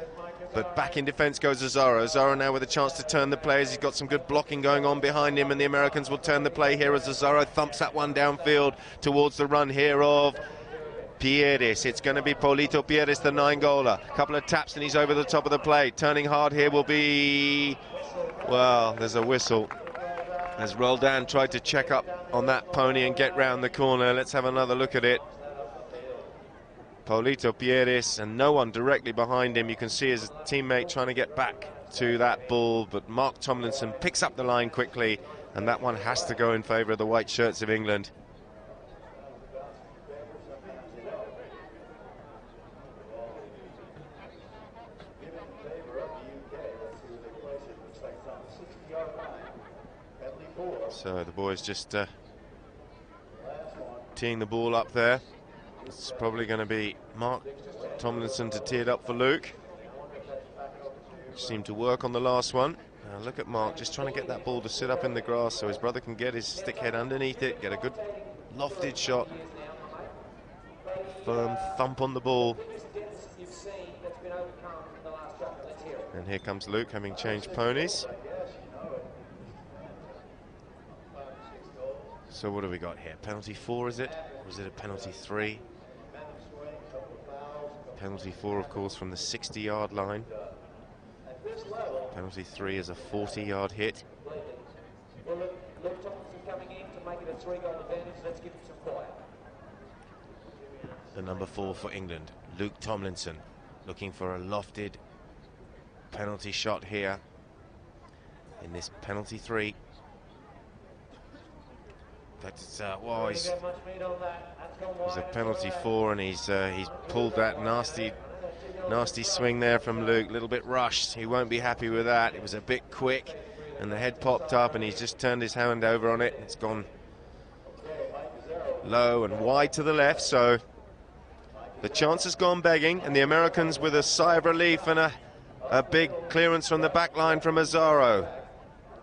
But back in defence goes Azaro. Azaro now with a chance to turn the play as he's got some good blocking going on behind him, and the Americans will turn the play here as Azaro thumps that one downfield towards the run here of Pieris. It's going to be Paulito Pieris, the 9-goaler. Couple of taps and he's over the top of the plate. Turning hard here will be... well, there's a whistle as Roldan tried to check up on that pony and get round the corner. Let's have another look at it. Paulito Pieris, and no one directly behind him. You can see his teammate trying to get back to that ball, but Mark Tomlinson picks up the line quickly, and that one has to go in favour of the white shirts of England. So the boys just teeing the ball up there. It's probably going to be Mark Tomlinson to tee it up for Luke. Seemed to work on the last one. Now look at Mark just trying to get that ball to sit up in the grass so his brother can get his stick head underneath it, get a good lofted shot. Firm thump on the ball. And here comes Luke, having changed ponies. So what have we got here? Penalty 4, is it? Or is it a penalty 3? Penalty 4, of course, from the 60-yard line. Penalty 3 is a 40-yard hit. The number 4 for England, Luke Tomlinson, looking for a lofted penalty shot here in this penalty 3. That's well, he's a penalty 4, and he's pulled that nasty swing there from Luke. A little bit rushed. He won't be happy with that. It was a bit quick, and the head popped up, and he's just turned his hand over on it. It's gone low and wide to the left, so the chance has gone begging, and the Americans with a sigh of relief and a big clearance from the back line from Azaro.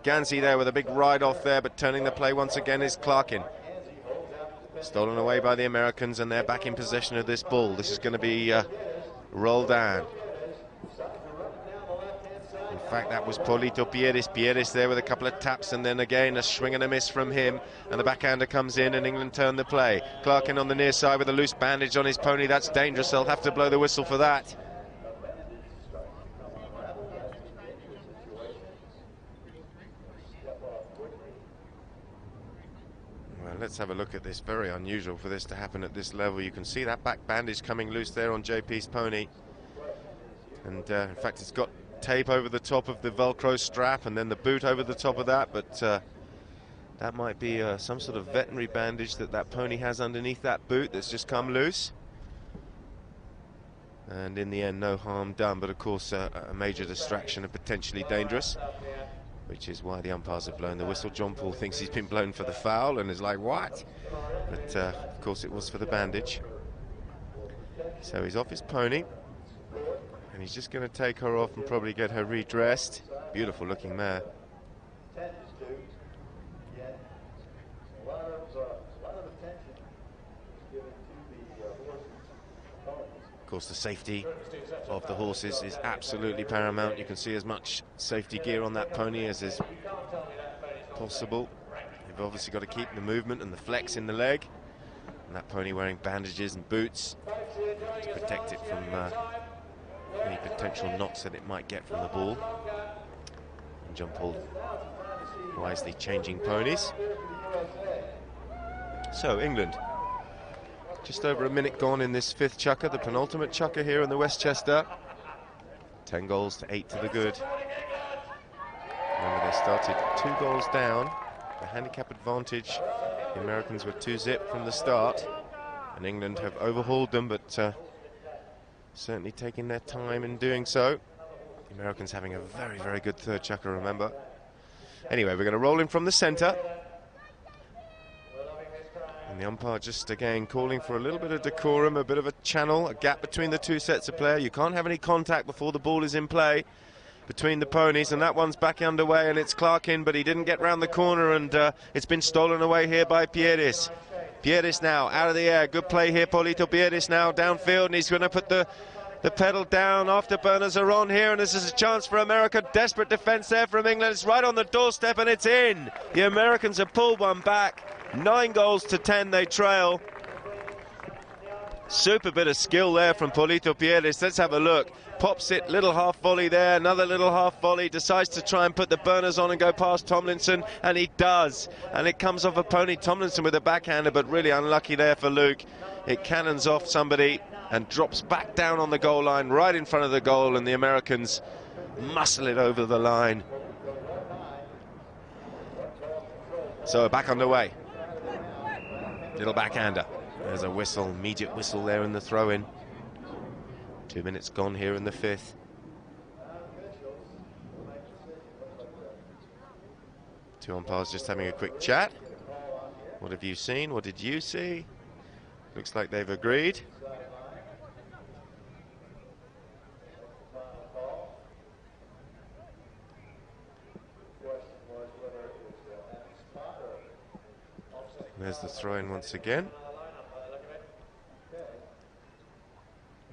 Gansey there with a big ride off there, but turning the play once again is Clarkin. Stolen away by the Americans, and they're back in possession of this ball. This is going to be Roldan. In fact, that was Paulito Pieris. Pieris there with a couple of taps, and then again a swing and a miss from him, and the backhander comes in, and England turn the play. Clarkin on the near side with a loose bandage on his pony. That's dangerous. They'll have to blow the whistle for that. Let's have a look at this. Very unusual for this to happen at this level. You can see that back bandage coming loose there on JP's pony, and in fact it's got tape over the top of the Velcro strap and then the boot over the top of that, but that might be some sort of veterinary bandage that pony has underneath that boot that's just come loose. And in the end, no harm done, but of course a major distraction and potentially dangerous, which is why the umpires have blown the whistle. John Paul thinks he's been blown for the foul and is like, what? But of course it was for the bandage. So he's off his pony, and he's just going to take her off and probably get her redressed. Beautiful looking mare. Of course, the safety of the horses is absolutely paramount. You can see as much safety gear on that pony as is possible. You've obviously got to keep the movement and the flex in the leg, and that pony wearing bandages and boots to protect it from any potential knocks that it might get from the ball. And John Paul wisely changing ponies. So England, just over a minute gone in this fifth chukker, the penultimate chukker here in the Westchester. 10 goals to 8 to the good. Remember, they started 2 goals down. The handicap advantage, the Americans were 2-zip from the start, and England have overhauled them, but certainly taking their time in doing so. The Americans having a very, very good third chukker, remember. Anyway, we're going to roll in from the centre. And the umpire just again calling for a little bit of decorum, a bit of a channel, a gap between the two sets of play. You can't have any contact before the ball is in play between the ponies, and that one's back underway, and it's Clarkin, but he didn't get round the corner, and it's been stolen away here by Pieris. Pieris now out of the air. Good play here, Polito Pieris now downfield, and he's going to put the pedal down. Afterburners are on here, and this is a chance for America. Desperate defence there from England. It's right on the doorstep, and it's in. The Americans have pulled one back. 9 goals to 10 they trail. Super bit of skill there from Polito Pieris. Let's have a look. Pops it, little half volley there, another little half volley. Decides to try and put the burners on and go past Tomlinson, and he does. And it comes off a pony. Tomlinson with a backhander, but really unlucky there for Luke. It cannons off somebody and drops back down on the goal line, right in front of the goal, and the Americans muscle it over the line. So back underway. Little backhander. There's a whistle, immediate whistle there in the throw-in. 2 minutes gone here in the fifth. Two umpires just having a quick chat. What have you seen? What did you see? Looks like they've agreed. There's the throw-in once again.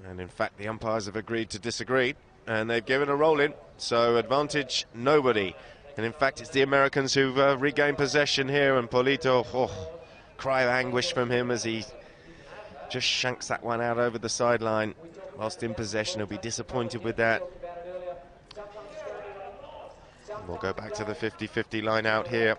And in fact, the umpires have agreed to disagree, and they've given a roll-in, so advantage nobody. And in fact, it's the Americans who've regained possession here, and Polito, cry of anguish from him as he just shanks that one out over the sideline. Whilst in possession, he'll be disappointed with that. And we'll go back to the 50-50 line out here.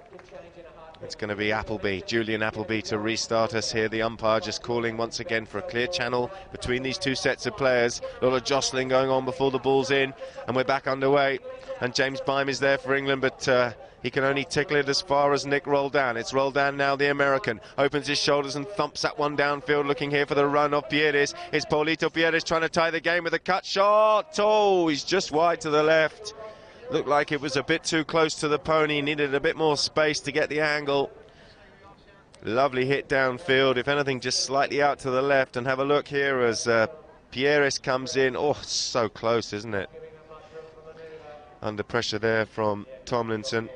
It's going to be Appleby, Julian Appleby, to restart us here. The umpire just calling once again for a clear channel between these two sets of players. A lot of jostling going on before the ball's in, and we're back underway. And James Bime is there for England, but he can only tickle it as far as Nick Roldan. It's Roldan now, the American. Opens his shoulders and thumps that one downfield, looking here for the run of Pieris. It's Polito Pieris trying to tie the game with a cut shot. Oh, he's just wide to the left. Looked like it was a bit too close to the pony, needed a bit more space to get the angle. Lovely hit downfield, if anything just slightly out to the left. And have a look here as Pieris comes in. Oh, so close, isn't it? Under pressure there from Tomlinson.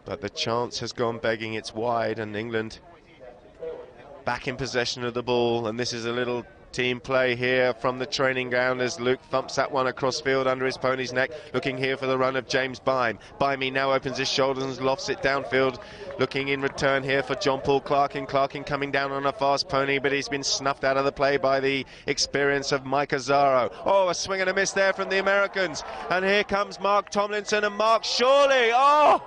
But the chance has gone begging, it's wide, and England back in possession of the ball. And this is a little team play here from the training ground as Luke thumps that one across field under his pony's neck, looking here for the run of James Bime. Bimey now opens his shoulders and lofts it downfield, looking in return here for John Paul Clarkin. Clarkin coming down on a fast pony, but he's been snuffed out of the play by the experience of Mike Azzaro. Oh, a swing and a miss there from the Americans, and here comes Mark Tomlinson, and Mark surely, oh!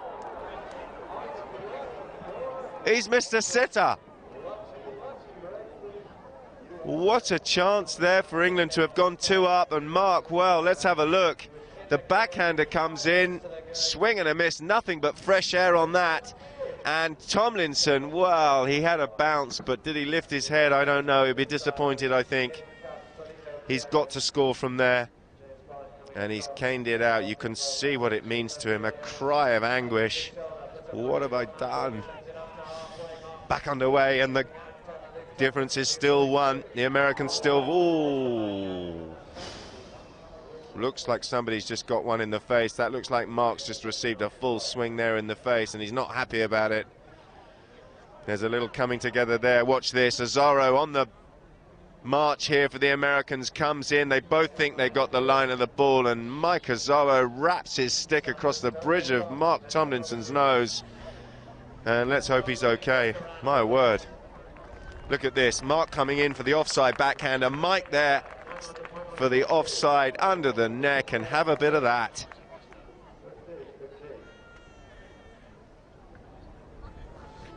He's missed a sitter. What a chance there for England to have gone 2 up, and Mark, well, let's have a look. The backhander comes in, swing and a miss, nothing but fresh air on that. And Tomlinson, well, he had a bounce, but did he lift his head? I don't know. He'll be disappointed, I think. He's got to score from there. And he's caned it out. You can see what it means to him, a cry of anguish. What have I done? Back underway, and the difference is still 1. The Americans still, ooh. Looks like somebody's just got one in the face. That looks like Mark's just received a full swing there in the face, and he's not happy about it. There's a little coming together there. Watch this. Azzaro on the march here for the Americans comes in. They both think they got the line of the ball, and Mike Azzaro wraps his stick across the bridge of Mark Tomlinson's nose. And let's hope he's okay. My word. Look at this. Mark coming in for the offside backhander. Mike there for the offside under the neck, and have a bit of that.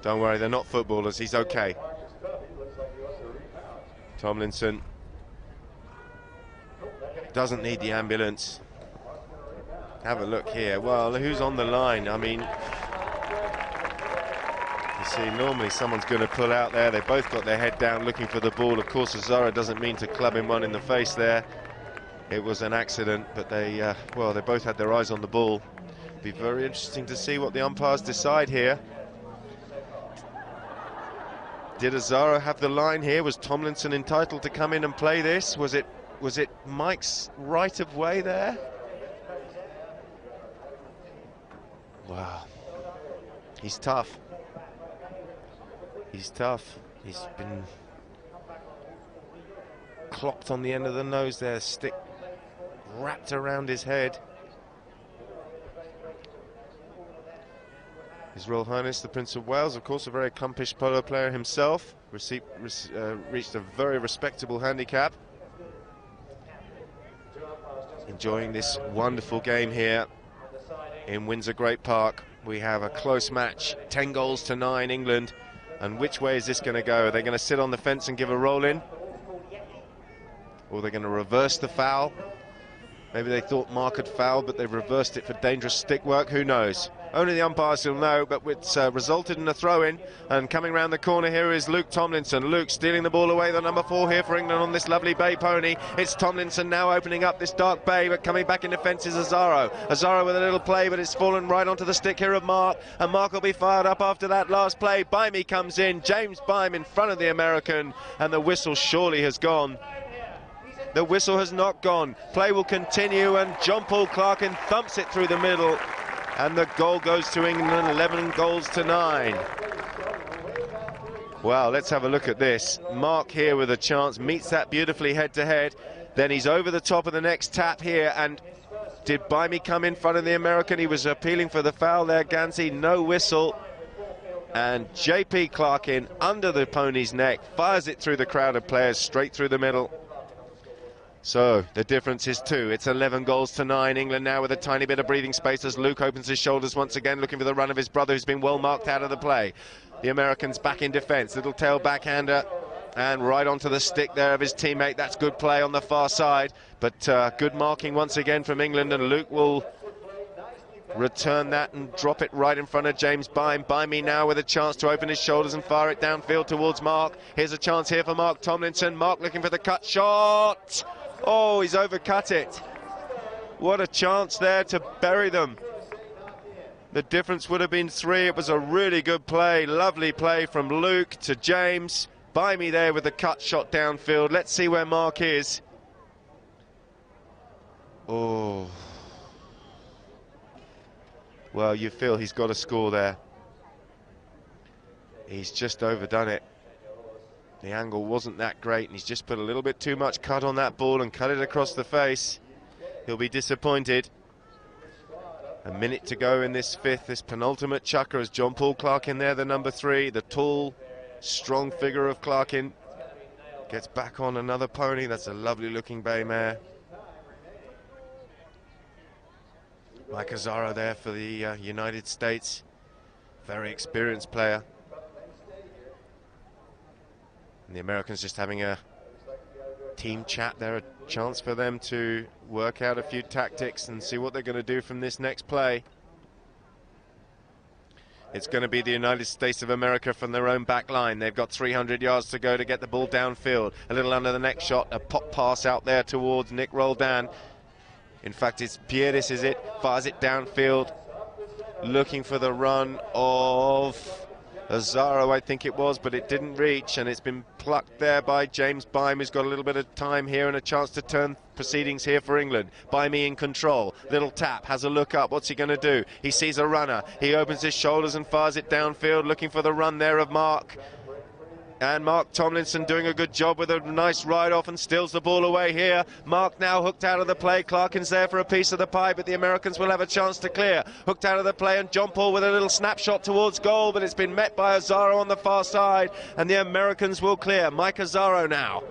Don't worry, they're not footballers. He's okay. Tomlinson doesn't need the ambulance. Have a look here. Well, who's on the line? I mean, you see, normally someone's going to pull out there. They both got their head down looking for the ball. Of course, Azaro doesn't mean to club him one in the face there. It was an accident, but they both had their eyes on the ball. Be very interesting to see what the umpires decide here. Did Azaro have the line here? Was Tomlinson entitled to come in and play this? Was it Mike's right of way there? Wow. He's tough. He's tough. He's been clocked on the end of the nose there, stick wrapped around his head. His Royal Highness the Prince of Wales, of course, a very accomplished polo player himself, reached a very respectable handicap. Enjoying this wonderful game here in Windsor Great Park. We have a close match, 10 goals to 9 England. And which way is this going to go? Are they going to sit on the fence and give a roll in? Or are they going to reverse the foul? Maybe they thought Mark had fouled, but they've reversed it for dangerous stick work. Who knows? Only the umpires will know, but it's resulted in a throw-in. And coming round the corner here is Luke Tomlinson. Luke stealing the ball away, the number 4 here for England on this lovely bay pony. It's Tomlinson now opening up this dark bay, but coming back in defence is Azaro. Azaro with a little play, but it's fallen right onto the stick here of Mark. And Mark will be fired up after that last play. Bimey comes in, James Bime in front of the American, and the whistle surely has gone. The whistle has not gone. Play will continue, and John Paul Clarkin thumps it through the middle. And the goal goes to England, 11 goals to 9. Well, let's have a look at this. Mark here with a chance, meets that beautifully head-to-head. Then he's over the top of the next tap here, and did Bimey come in front of the American? He was appealing for the foul there, Gansey, no whistle. And JP Clarkin, under the pony's neck, fires it through the crowd of players, straight through the middle. So the difference is 2. It's 11 goals to 9. England now with a tiny bit of breathing space as Luke opens his shoulders once again, looking for the run of his brother, who's been well marked out of the play. The Americans back in defence. Little tail backhander and right onto the stick there of his teammate. That's good play on the far side, but good marking once again from England, and Luke will return that and drop it right in front of James Bime. Bimey now with a chance to open his shoulders and fire it downfield towards Mark. Here's a chance here for Mark Tomlinson. Mark looking for the cut shot. Oh, he's overcut it. What a chance there to bury them. The difference would have been 3. It was a really good play. Lovely play from Luke to James. Bimey there with the cut shot downfield. Let's see where Mark is. Oh. Well, you feel he's got a score there. He's just overdone it. The angle wasn't that great, and he's just put a little bit too much cut on that ball and cut it across the face. He'll be disappointed. A minute to go in this 5th, this penultimate chukker, as John Paul Clarkin there, the number 3, the tall, strong figure of Clarkin, gets back on another pony. That's a lovely looking bay mare. Mike Azaro there for the United States. Very experienced player. And the Americans just having a team chat there, a chance for them to work out a few tactics and see what they're going to do from this next play. It's going to be the United States of America from their own back line. They've got 300 yards to go to get the ball downfield. A little under the neck shot, a pop pass out there towards Nick Roldan. In fact, it's Pieris, is it? Fires it downfield, looking for the run of Azaro, I think it was, but it didn't reach, and it's been plucked there by James Bime, who's got a little bit of time here and a chance to turn proceedings here for England. Bimey in control, little tap, has a look up. What's he going to do? He sees a runner, he opens his shoulders and fires it downfield, looking for the run there of Mark. And Mark Tomlinson doing a good job with a nice ride-off and steals the ball away here. Mark now hooked out of the play. Clarkin's there for a piece of the pie, but the Americans will have a chance to clear. Hooked out of the play, and John Paul with a little snapshot towards goal, but it's been met by Azaro on the far side, and the Americans will clear. Mike Azaro now.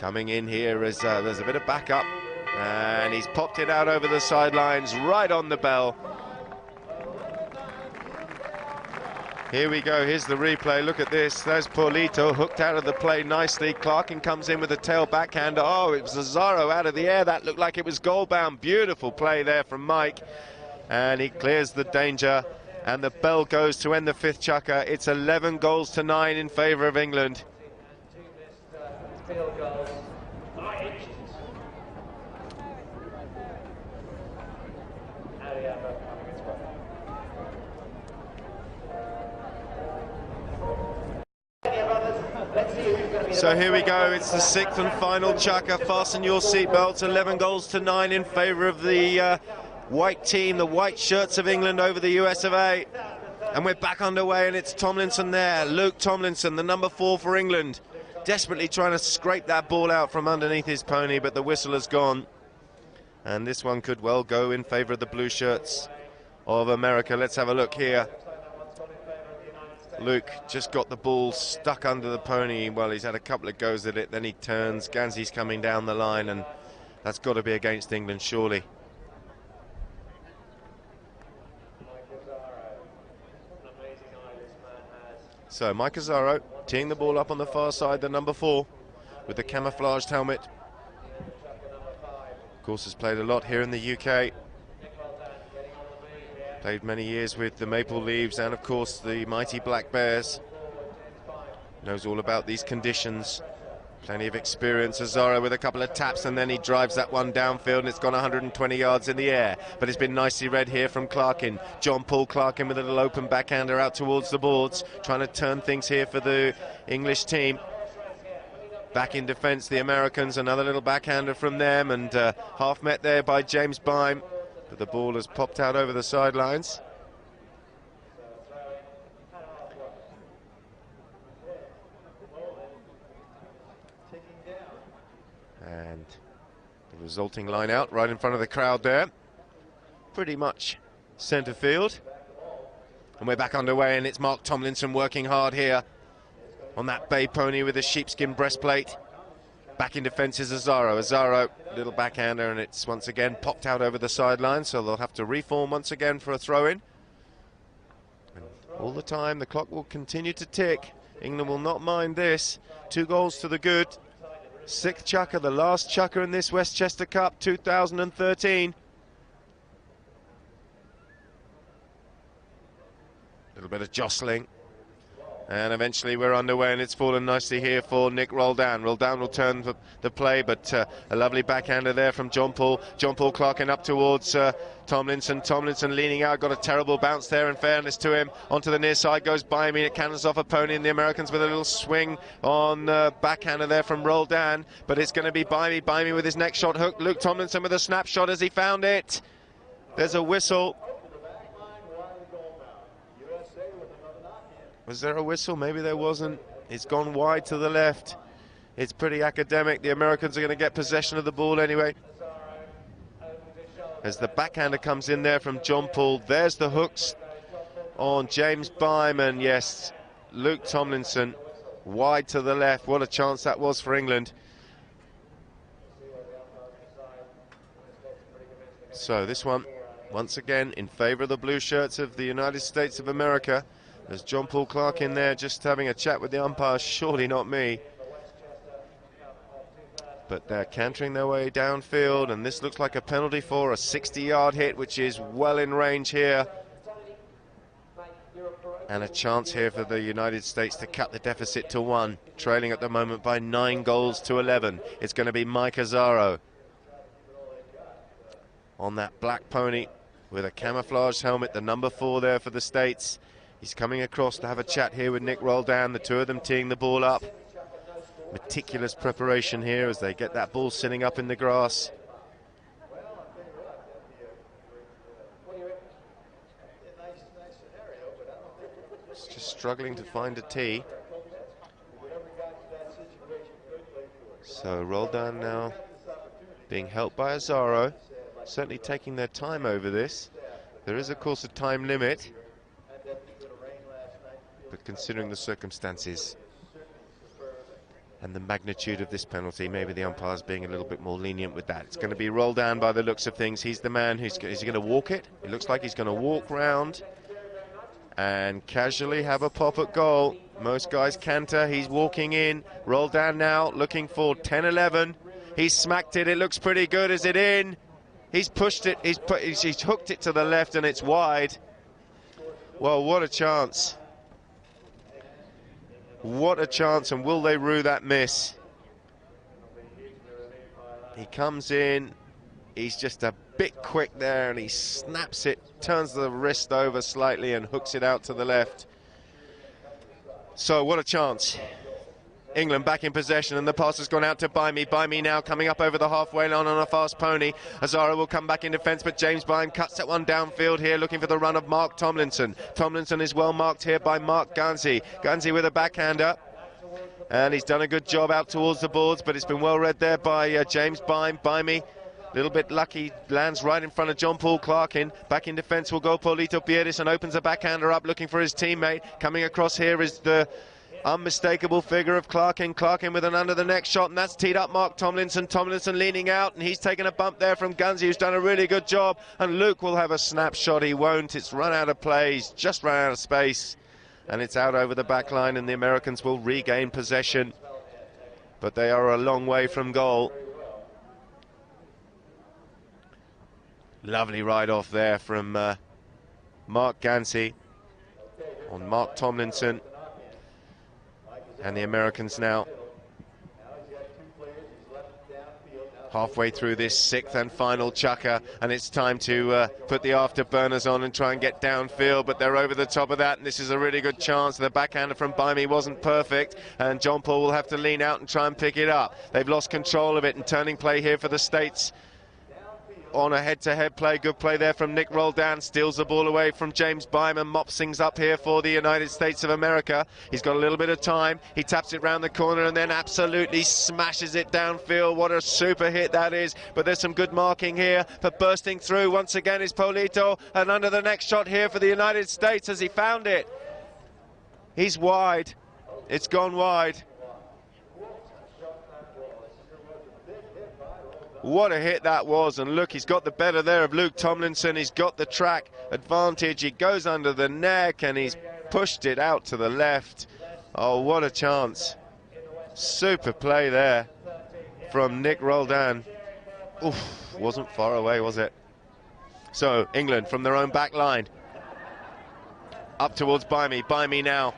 Coming in here as there's a bit of backup, and he's popped it out over the sidelines, right on the bell. Here we go, here's the replay, look at this. There's Paulito hooked out of the play nicely. Clarkin comes in with a tail backhander. Oh, it was Azaro out of the air. That looked like it was goal bound. Beautiful play there from Mike. And he clears the danger. And the bell goes to end the fifth chukker. It's 11 goals to 9 in favour of England. Field goals. So here we go, it's the sixth and final chukker. Fasten your seatbelts. 11 goals to 9 in favour of the white team, the white shirts of England over the US of A. And we're back underway, and it's Tomlinson there. Luke Tomlinson, the number 4 for England, desperately trying to scrape that ball out from underneath his pony, but the whistle has gone. And this one could well go in favour of the blue shirts of America. Let's have a look here. Luke just got the ball stuck under the pony. Well, he's had a couple of goes at it, then he turns. Ganzi's coming down the line, and that's got to be against England, surely. So Mike Azaro teeing the ball up on the far side, the number 4 with the camouflaged helmet. Of course, has played a lot here in the UK. Played many years with the Maple Leaves and, of course, the mighty Black Bears. Knows all about these conditions. Plenty of experience. Azaro with a couple of taps, and then he drives that one downfield, and it's gone 120 yards in the air. But it's been nicely read here from Clarkin. John Paul Clarkin with a little open backhander out towards the boards, trying to turn things here for the English team. Back in defence, the Americans, another little backhander from them, and half met there by James Byme. But the ball has popped out over the sidelines. And the resulting line out right in front of the crowd there. Pretty much centre field. And we're back underway, and it's Mark Tomlinson working hard here on that bay pony with a sheepskin breastplate. Back in defence is Azaro. Azaro, little backhander, and it's once again popped out over the sideline, so they'll have to reform once again for a throw-in. And all the time, the clock will continue to tick. England will not mind this. 2 goals to the good. 6th chukker, the last chukker in this Westchester Cup 2013. A little bit of jostling. And eventually we're underway, and it's fallen nicely here for Nick Roldan. Roldan will turn the play, but a lovely backhander there from John Paul. John Paul Clarkin up towards Tomlinson. Tomlinson leaning out, got a terrible bounce there, in fairness to him. Onto the near side goes Byme, it cannons off a pony, and the Americans with a little swing on backhander there from Roldan. But it's going to be Byme. Byme with his next shot hooked. Luke Tomlinson with a snapshot as he found it. There's a whistle. Was there a whistle? Maybe there wasn't. It's gone wide to the left. It's pretty academic. The Americans are going to get possession of the ball anyway. As the backhander comes in there from John Paul, there's the hooks on James Byme, and yes, Luke Tomlinson wide to the left. What a chance that was for England. So this one, once again, in favour of the blue shirts of the United States of America. There's John Paul Clark in there just having a chat with the umpire, surely not me. But they're cantering their way downfield, and this looks like a penalty for a 60-yard hit, which is well in range here. And a chance here for the United States to cut the deficit to 1, trailing at the moment by 9 goals to 11. It's going to be Mike Azaro on that black pony with a camouflage helmet, the number 4 there for the States. He's coming across to have a chat here with Nick Roldan, the two of them teeing the ball up. Meticulous preparation here as they get that ball sitting up in the grass. Just struggling to find a tee. So Roldan now being helped by Azaro, certainly taking their time over this. There is, of course, a time limit. But considering the circumstances and the magnitude of this penalty, maybe the umpire's being a little bit more lenient with that. It's going to be Roldan by the looks of things. He's the man who's... Is he going to walk it? It looks like he's going to walk round and casually have a pop at goal. Most guys canter, he's walking in. Roldan now looking for 10-11. He's smacked it, it looks pretty good. Is it in? He's pushed it, he's hooked it to the left and it's wide. Well, what a chance. What a chance, and will they rue that miss? He comes in, he's just a bit quick there and he snaps it, turns the wrist over slightly and hooks it out to the left. So what a chance. England back in possession and the pass has gone out to Bimey. Bimey now coming up over the halfway line on a fast pony. Azara will come back in defence, but James Bime cuts that one downfield here, looking for the run of Mark Tomlinson. Tomlinson is well marked here by Mark Ganzi. Ganzi with a backhander. And he's done a good job out towards the boards, but it's been well read there by James Bime. Bimey, a little bit lucky, lands right in front of John Paul Clarkin. Back in defence will go Paulito Pieris and opens the backhander up, looking for his teammate. Coming across here is the unmistakable figure of Clarkin. Clarkin with an under the neck shot, and that's teed up Mark Tomlinson. Tomlinson leaning out, and he's taken a bump there from Ganzi, who's done a really good job. And Luke will have a snapshot. He won't. It's run out of play. He's just run out of space. And it's out over the back line, and the Americans will regain possession. But they are a long way from goal. Lovely ride off there from Mark Ganzi on Mark Tomlinson. And the Americans now halfway through this sixth and final chukker, and it's time to put the afterburners on and try and get downfield, but they're over the top of that, and this is a really good chance. The backhander from Bimey wasn't perfect, and John Paul will have to lean out and try and pick it up. They've lost control of it, and turning play here for the States on a head-to-head play. Good play there from Nick Roldan, steals the ball away from James Bime and mops things up here for the United States of America. He's got a little bit of time, he taps it round the corner and then absolutely smashes it downfield. What a super hit that is, but there's some good marking here. But bursting through once again is Paulito, and under the next shot here for the United States as he found it. He's wide, it's gone wide. What a hit that was, and look, he's got the better there of Luke Tomlinson. He's got the track advantage. He goes under the neck and he's pushed it out to the left. Oh, what a chance. Super play there from Nick Roldan. Oof, wasn't far away, was it? So England from their own back line up towards Bimey. Bimey now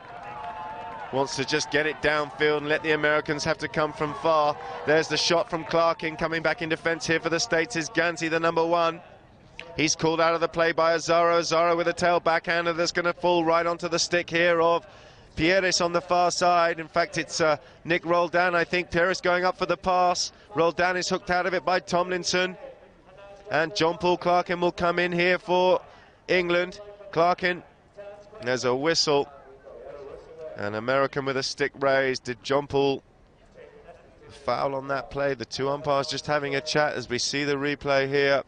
wants to just get it downfield and let the Americans have to come from far. There's the shot from Clarkin. Coming back in defence here for the States is Ganzi, the number one. He's called out of the play by Azara. Azara with a tail backhander that's going to fall right onto the stick here of Pieris on the far side. In fact, it's Nick Roldan, I think. Pieris going up for the pass. Roldan is hooked out of it by Tomlinson. And John Paul Clarkin will come in here for England. Clarkin, there's a whistle. An American with a stick raised. Did John Paul foul on that play? The two umpires just having a chat as we see the replay here.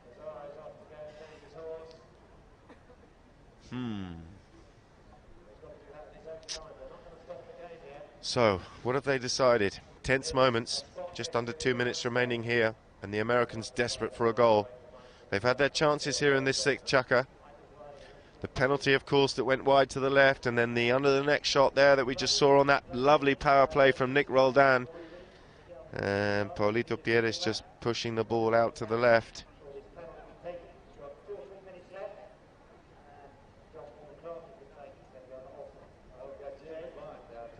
So, what have they decided? Tense moments, just under 2 minutes remaining here, and the Americans desperate for a goal. They've had their chances here in this sixth chukker. The penalty, of course, that went wide to the left, and then the under the neck shot there that we just saw on that lovely power play from Nick Roldan. And Paulito Pieris just pushing the ball out to the left.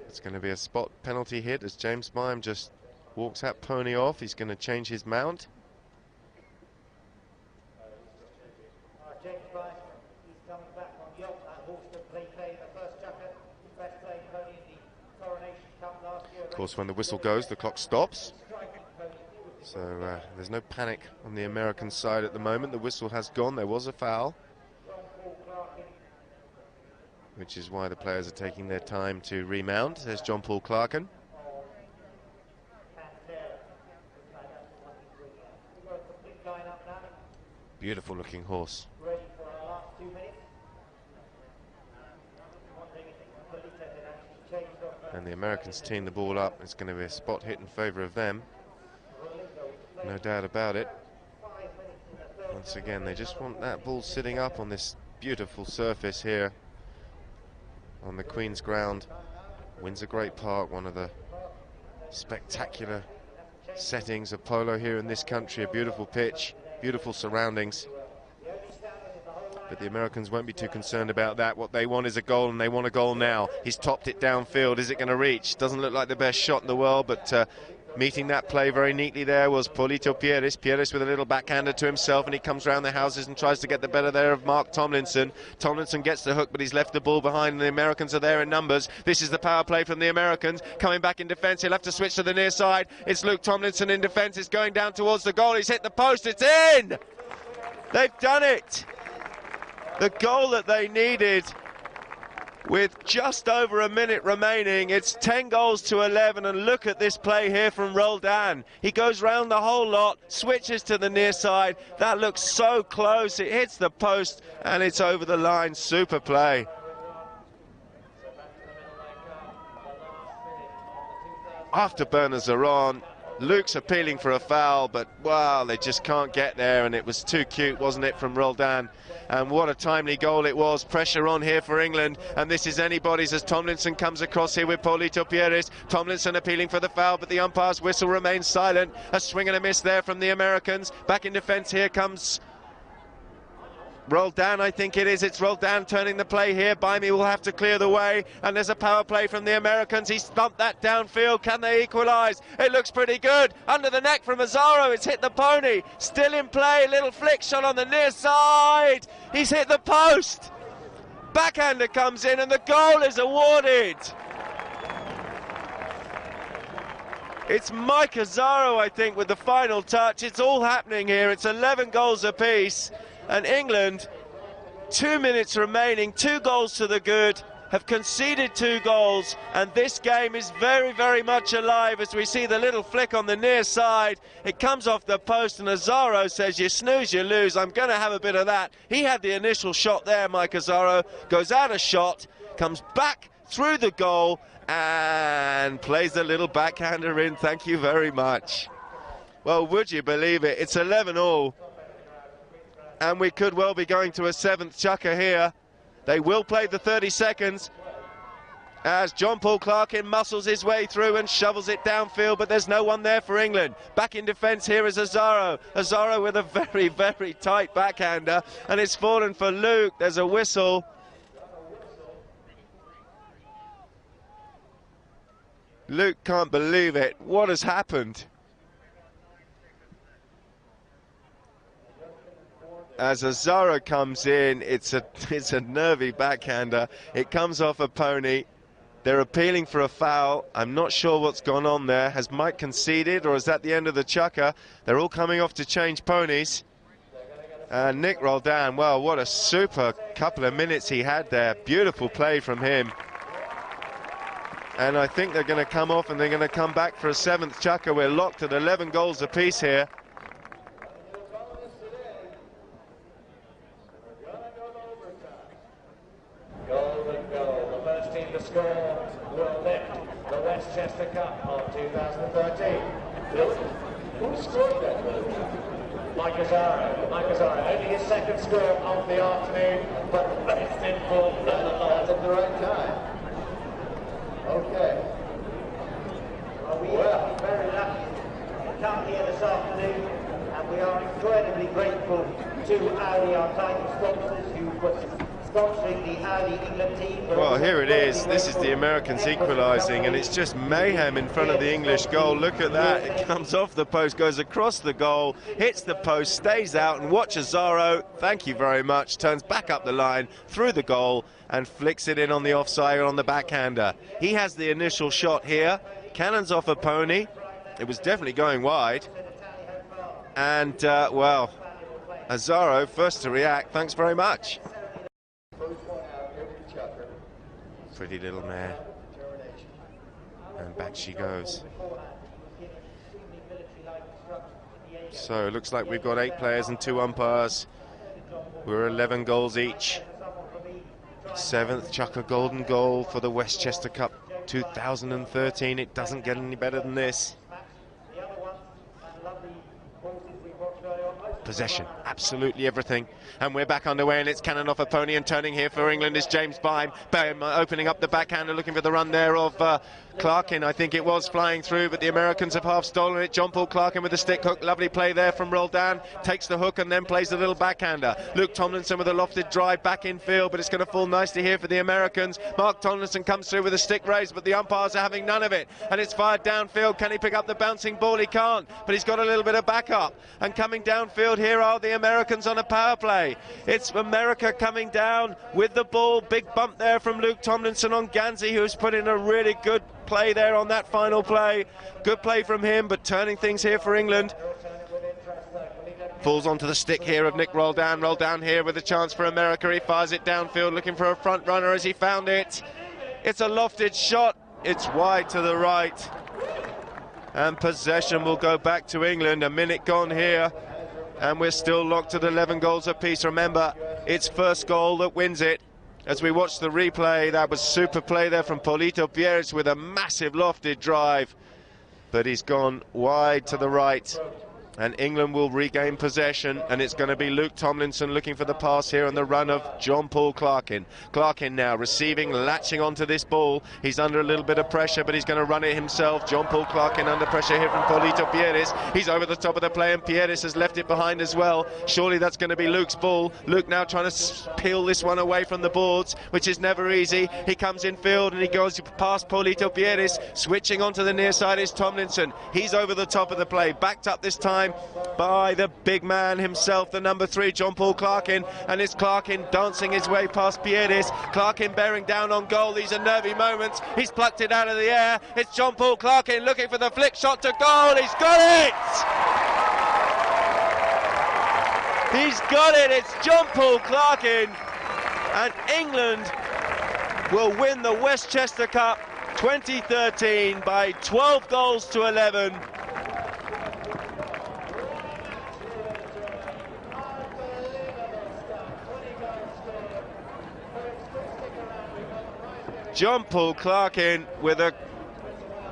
It's going to be a spot penalty hit as James Bime just walks that pony off. He's going to change his mount. Of course, when the whistle goes, the clock stops. So there's no panic on the American side at the moment. The whistle has gone. There was a foul, which is why the players are taking their time to remount. There's John Paul Clarkin. Beautiful looking horse. And the Americans teeing the ball up. It's going to be a spot hit in favour of them. No doubt about it. Once again, they just want that ball sitting up on this beautiful surface here on the Queen's Ground, Windsor Great Park, one of the spectacular settings of polo here in this country. A beautiful pitch, beautiful surroundings. But the Americans won't be too concerned about that. What they want is a goal, and they want a goal now. He's topped it downfield. Is it going to reach? Doesn't look like the best shot in the world, but meeting that play very neatly there was Polito Pieris. Pieris with a little backhander to himself, and he comes round the houses and tries to get the better there of Mark Tomlinson. Tomlinson gets the hook, but he's left the ball behind, and the Americans are there in numbers. This is the power play from the Americans. Coming back in defence, he'll have to switch to the near side. It's Luke Tomlinson in defence. It's going down towards the goal. He's hit the post. It's in! They've done it! The goal that they needed with just over a minute remaining. It's 10 goals to 11, and look at this play here from Roldan. He goes round the whole lot, switches to the near side. That looks so close. It hits the post, and it's over the line. Super play. Afterburners are on. Luke's appealing for a foul, but, wow, they just can't get there, and it was too cute, wasn't it, from Roldan? And what a timely goal it was. Pressure on here for England, and this is anybody's as Tomlinson comes across here with Polito Pieris. Tomlinson appealing for the foul, but the umpire's whistle remains silent. A swing and a miss there from the Americans. Back in defence, here comes Roldan, I think it is. It's Roldan turning the play here. Baimi will have to clear the way, and there's a power play from the Americans. He's thumped that downfield. Can they equalise? It looks pretty good. Under the neck from Azaro. It's hit the pony. Still in play. Little flick shot on the near side. He's hit the post. Backhander comes in, and the goal is awarded. It's Mike Azaro, I think, with the final touch. It's all happening here. It's 11 goals apiece. And England, 2 minutes remaining, 2 goals to the good, have conceded 2 goals, and this game is very, very much alive as we see the little flick on the near side. It comes off the post, and Azaro says, you snooze, you lose. I'm going to have a bit of that. He had the initial shot there, Mike Azaro, goes out of shot, comes back through the goal, and plays a little backhander in. Thank you very much. Well, would you believe it? It's 11-all. And we could well be going to a 7th chukker here. They will play the 30 seconds as John Paul Clarkin muscles his way through and shovels it downfield, but there's no one there for England. Back in defence here is Azaro. Azaro with a very, very tight backhander, and it's fallen for Luke. There's a whistle. Luke can't believe it. What has happened? As Azaro comes in, it's a nervy backhander. It comes off a pony. They're appealing for a foul. I'm not sure what's gone on there. Has Mike conceded, or is that the end of the chukker? They're all coming off to change ponies. And Nick Roldan, well, what a super couple of minutes he had there. Beautiful play from him. And I think they're going to come off and they're going to come back for a 7th chukker. We're locked at 11 goals apiece here. The first team to score will lift the Westchester Cup of 2013. Who scored that? Mike Azaro. Mike Azaro, only his 2nd score of the afternoon, but best in form nonetheless at the right time. Okay. Well, we are very lucky to come here this afternoon, and we are incredibly grateful to Audi, our title sponsors, who put sponsoring the Audi England team. Well, here it is. This is the Americans equalising, and it's just mayhem in front of the English goal. Look at that. It comes off the post, goes across the goal, hits the post, stays out, and watch Azaro, thank you very much, turns back up the line, through the goal, and flicks it in on the offside on the backhander. He has the initial shot here. Cannons off a pony. It was definitely going wide. And, well, Azaro, first to react. Thanks very much. Pretty little mare. And back she goes. So it looks like we've got 8 players and 2 umpires. We're 11 goals each. 7th chukker golden goal for the Westchester Cup 2013. It doesn't get any better than this. Possession, absolutely everything. And we're back underway, and it's cannon off a pony, and turning here for England is James Byam. Byam opening up the backhander, looking for the run there of Clarkin, I think it was, flying through, but the Americans have half stolen it. John Paul Clarkin with the stick hook, lovely play there from Roldan, takes the hook and then plays the little backhander. Luke Tomlinson with a lofted drive back in field, but it's going to fall nicely here for the Americans. Mark Tomlinson comes through with a stick raise, but the umpires are having none of it, and it's fired downfield. Can he pick up the bouncing ball? He can't, but he's got a little bit of backup, and coming downfield here are the Americans on a power play. It's America coming down with the ball. Big bump there from Luke Tomlinson on Gansey, who's put in a really good play there on that final play. Good play from him, but turning things here for England. Falls onto the stick here of Nick Roldan. Roldan here with a chance for America. He fires it downfield, looking for a front runner as he found it. It's a lofted shot. It's wide to the right. And possession will go back to England. A minute gone here, and we're still locked at 11 goals apiece. Remember, it's first goal that wins it. As we watch the replay, that was super play there from Polito Pieres with a massive lofted drive, but he's gone wide to the right, and England will regain possession, and it's going to be Luke Tomlinson looking for the pass here on the run of John Paul Clarkin. Clarkin now receiving, latching onto this ball. He's under a little bit of pressure, but he's going to run it himself. John Paul Clarkin under pressure here from Polito Pieres. He's over the top of the play, and Pieres has left it behind as well. Surely that's going to be Luke's ball. Luke now trying to peel this one away from the boards, which is never easy. He comes in field, and he goes past Polito Pieres. Switching onto the near side is Tomlinson. He's over the top of the play, backed up this time by the big man himself, the number 3, John Paul Clarkin, and it's Clarkin dancing his way past Pieres. Clarkin bearing down on goal. These are nervy moments. He's plucked it out of the air. It's John Paul Clarkin looking for the flick shot to goal. He's got it! He's got it. It's John Paul Clarkin, and England will win the Westchester Cup 2013 by 12 goals to 11. John Paul Clarkin with a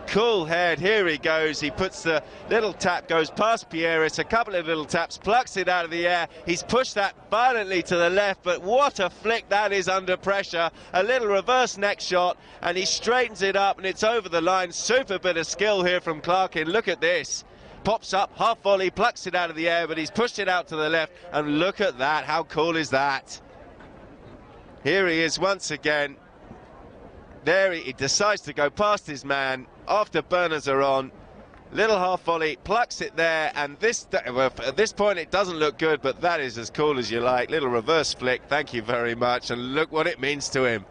cool head. Here he goes. He puts the little tap, goes past Pieris, a couple of little taps, plucks it out of the air. He's pushed that violently to the left, but what a flick that is under pressure. A little reverse neck shot, and he straightens it up, and it's over the line. Super bit of skill here from Clarkin. Look at this. Pops up, half volley, plucks it out of the air, but he's pushed it out to the left, and look at that. How cool is that? Here he is once again. There he decides to go past his man after burners are on. Little half volley, plucks it there, and well, at this point it doesn't look good, but that is as cool as you like. Little reverse flick, thank you very much, and look what it means to him.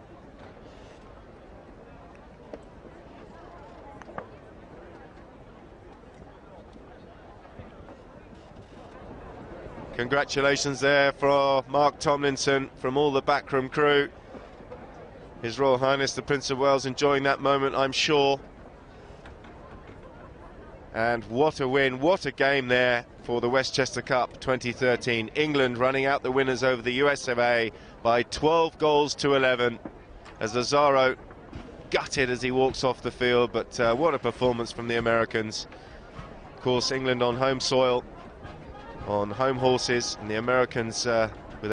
Congratulations there for Mark Tomlinson from all the backroom crew. His Royal Highness the Prince of Wales enjoying that moment, I'm sure. And what a win, what a game there for the Westchester Cup 2013. England running out the winners over the US of A by 12 goals to 11, as Lazaro gutted as he walks off the field, but what a performance from the Americans. Of course, England on home soil, on home horses, and the Americans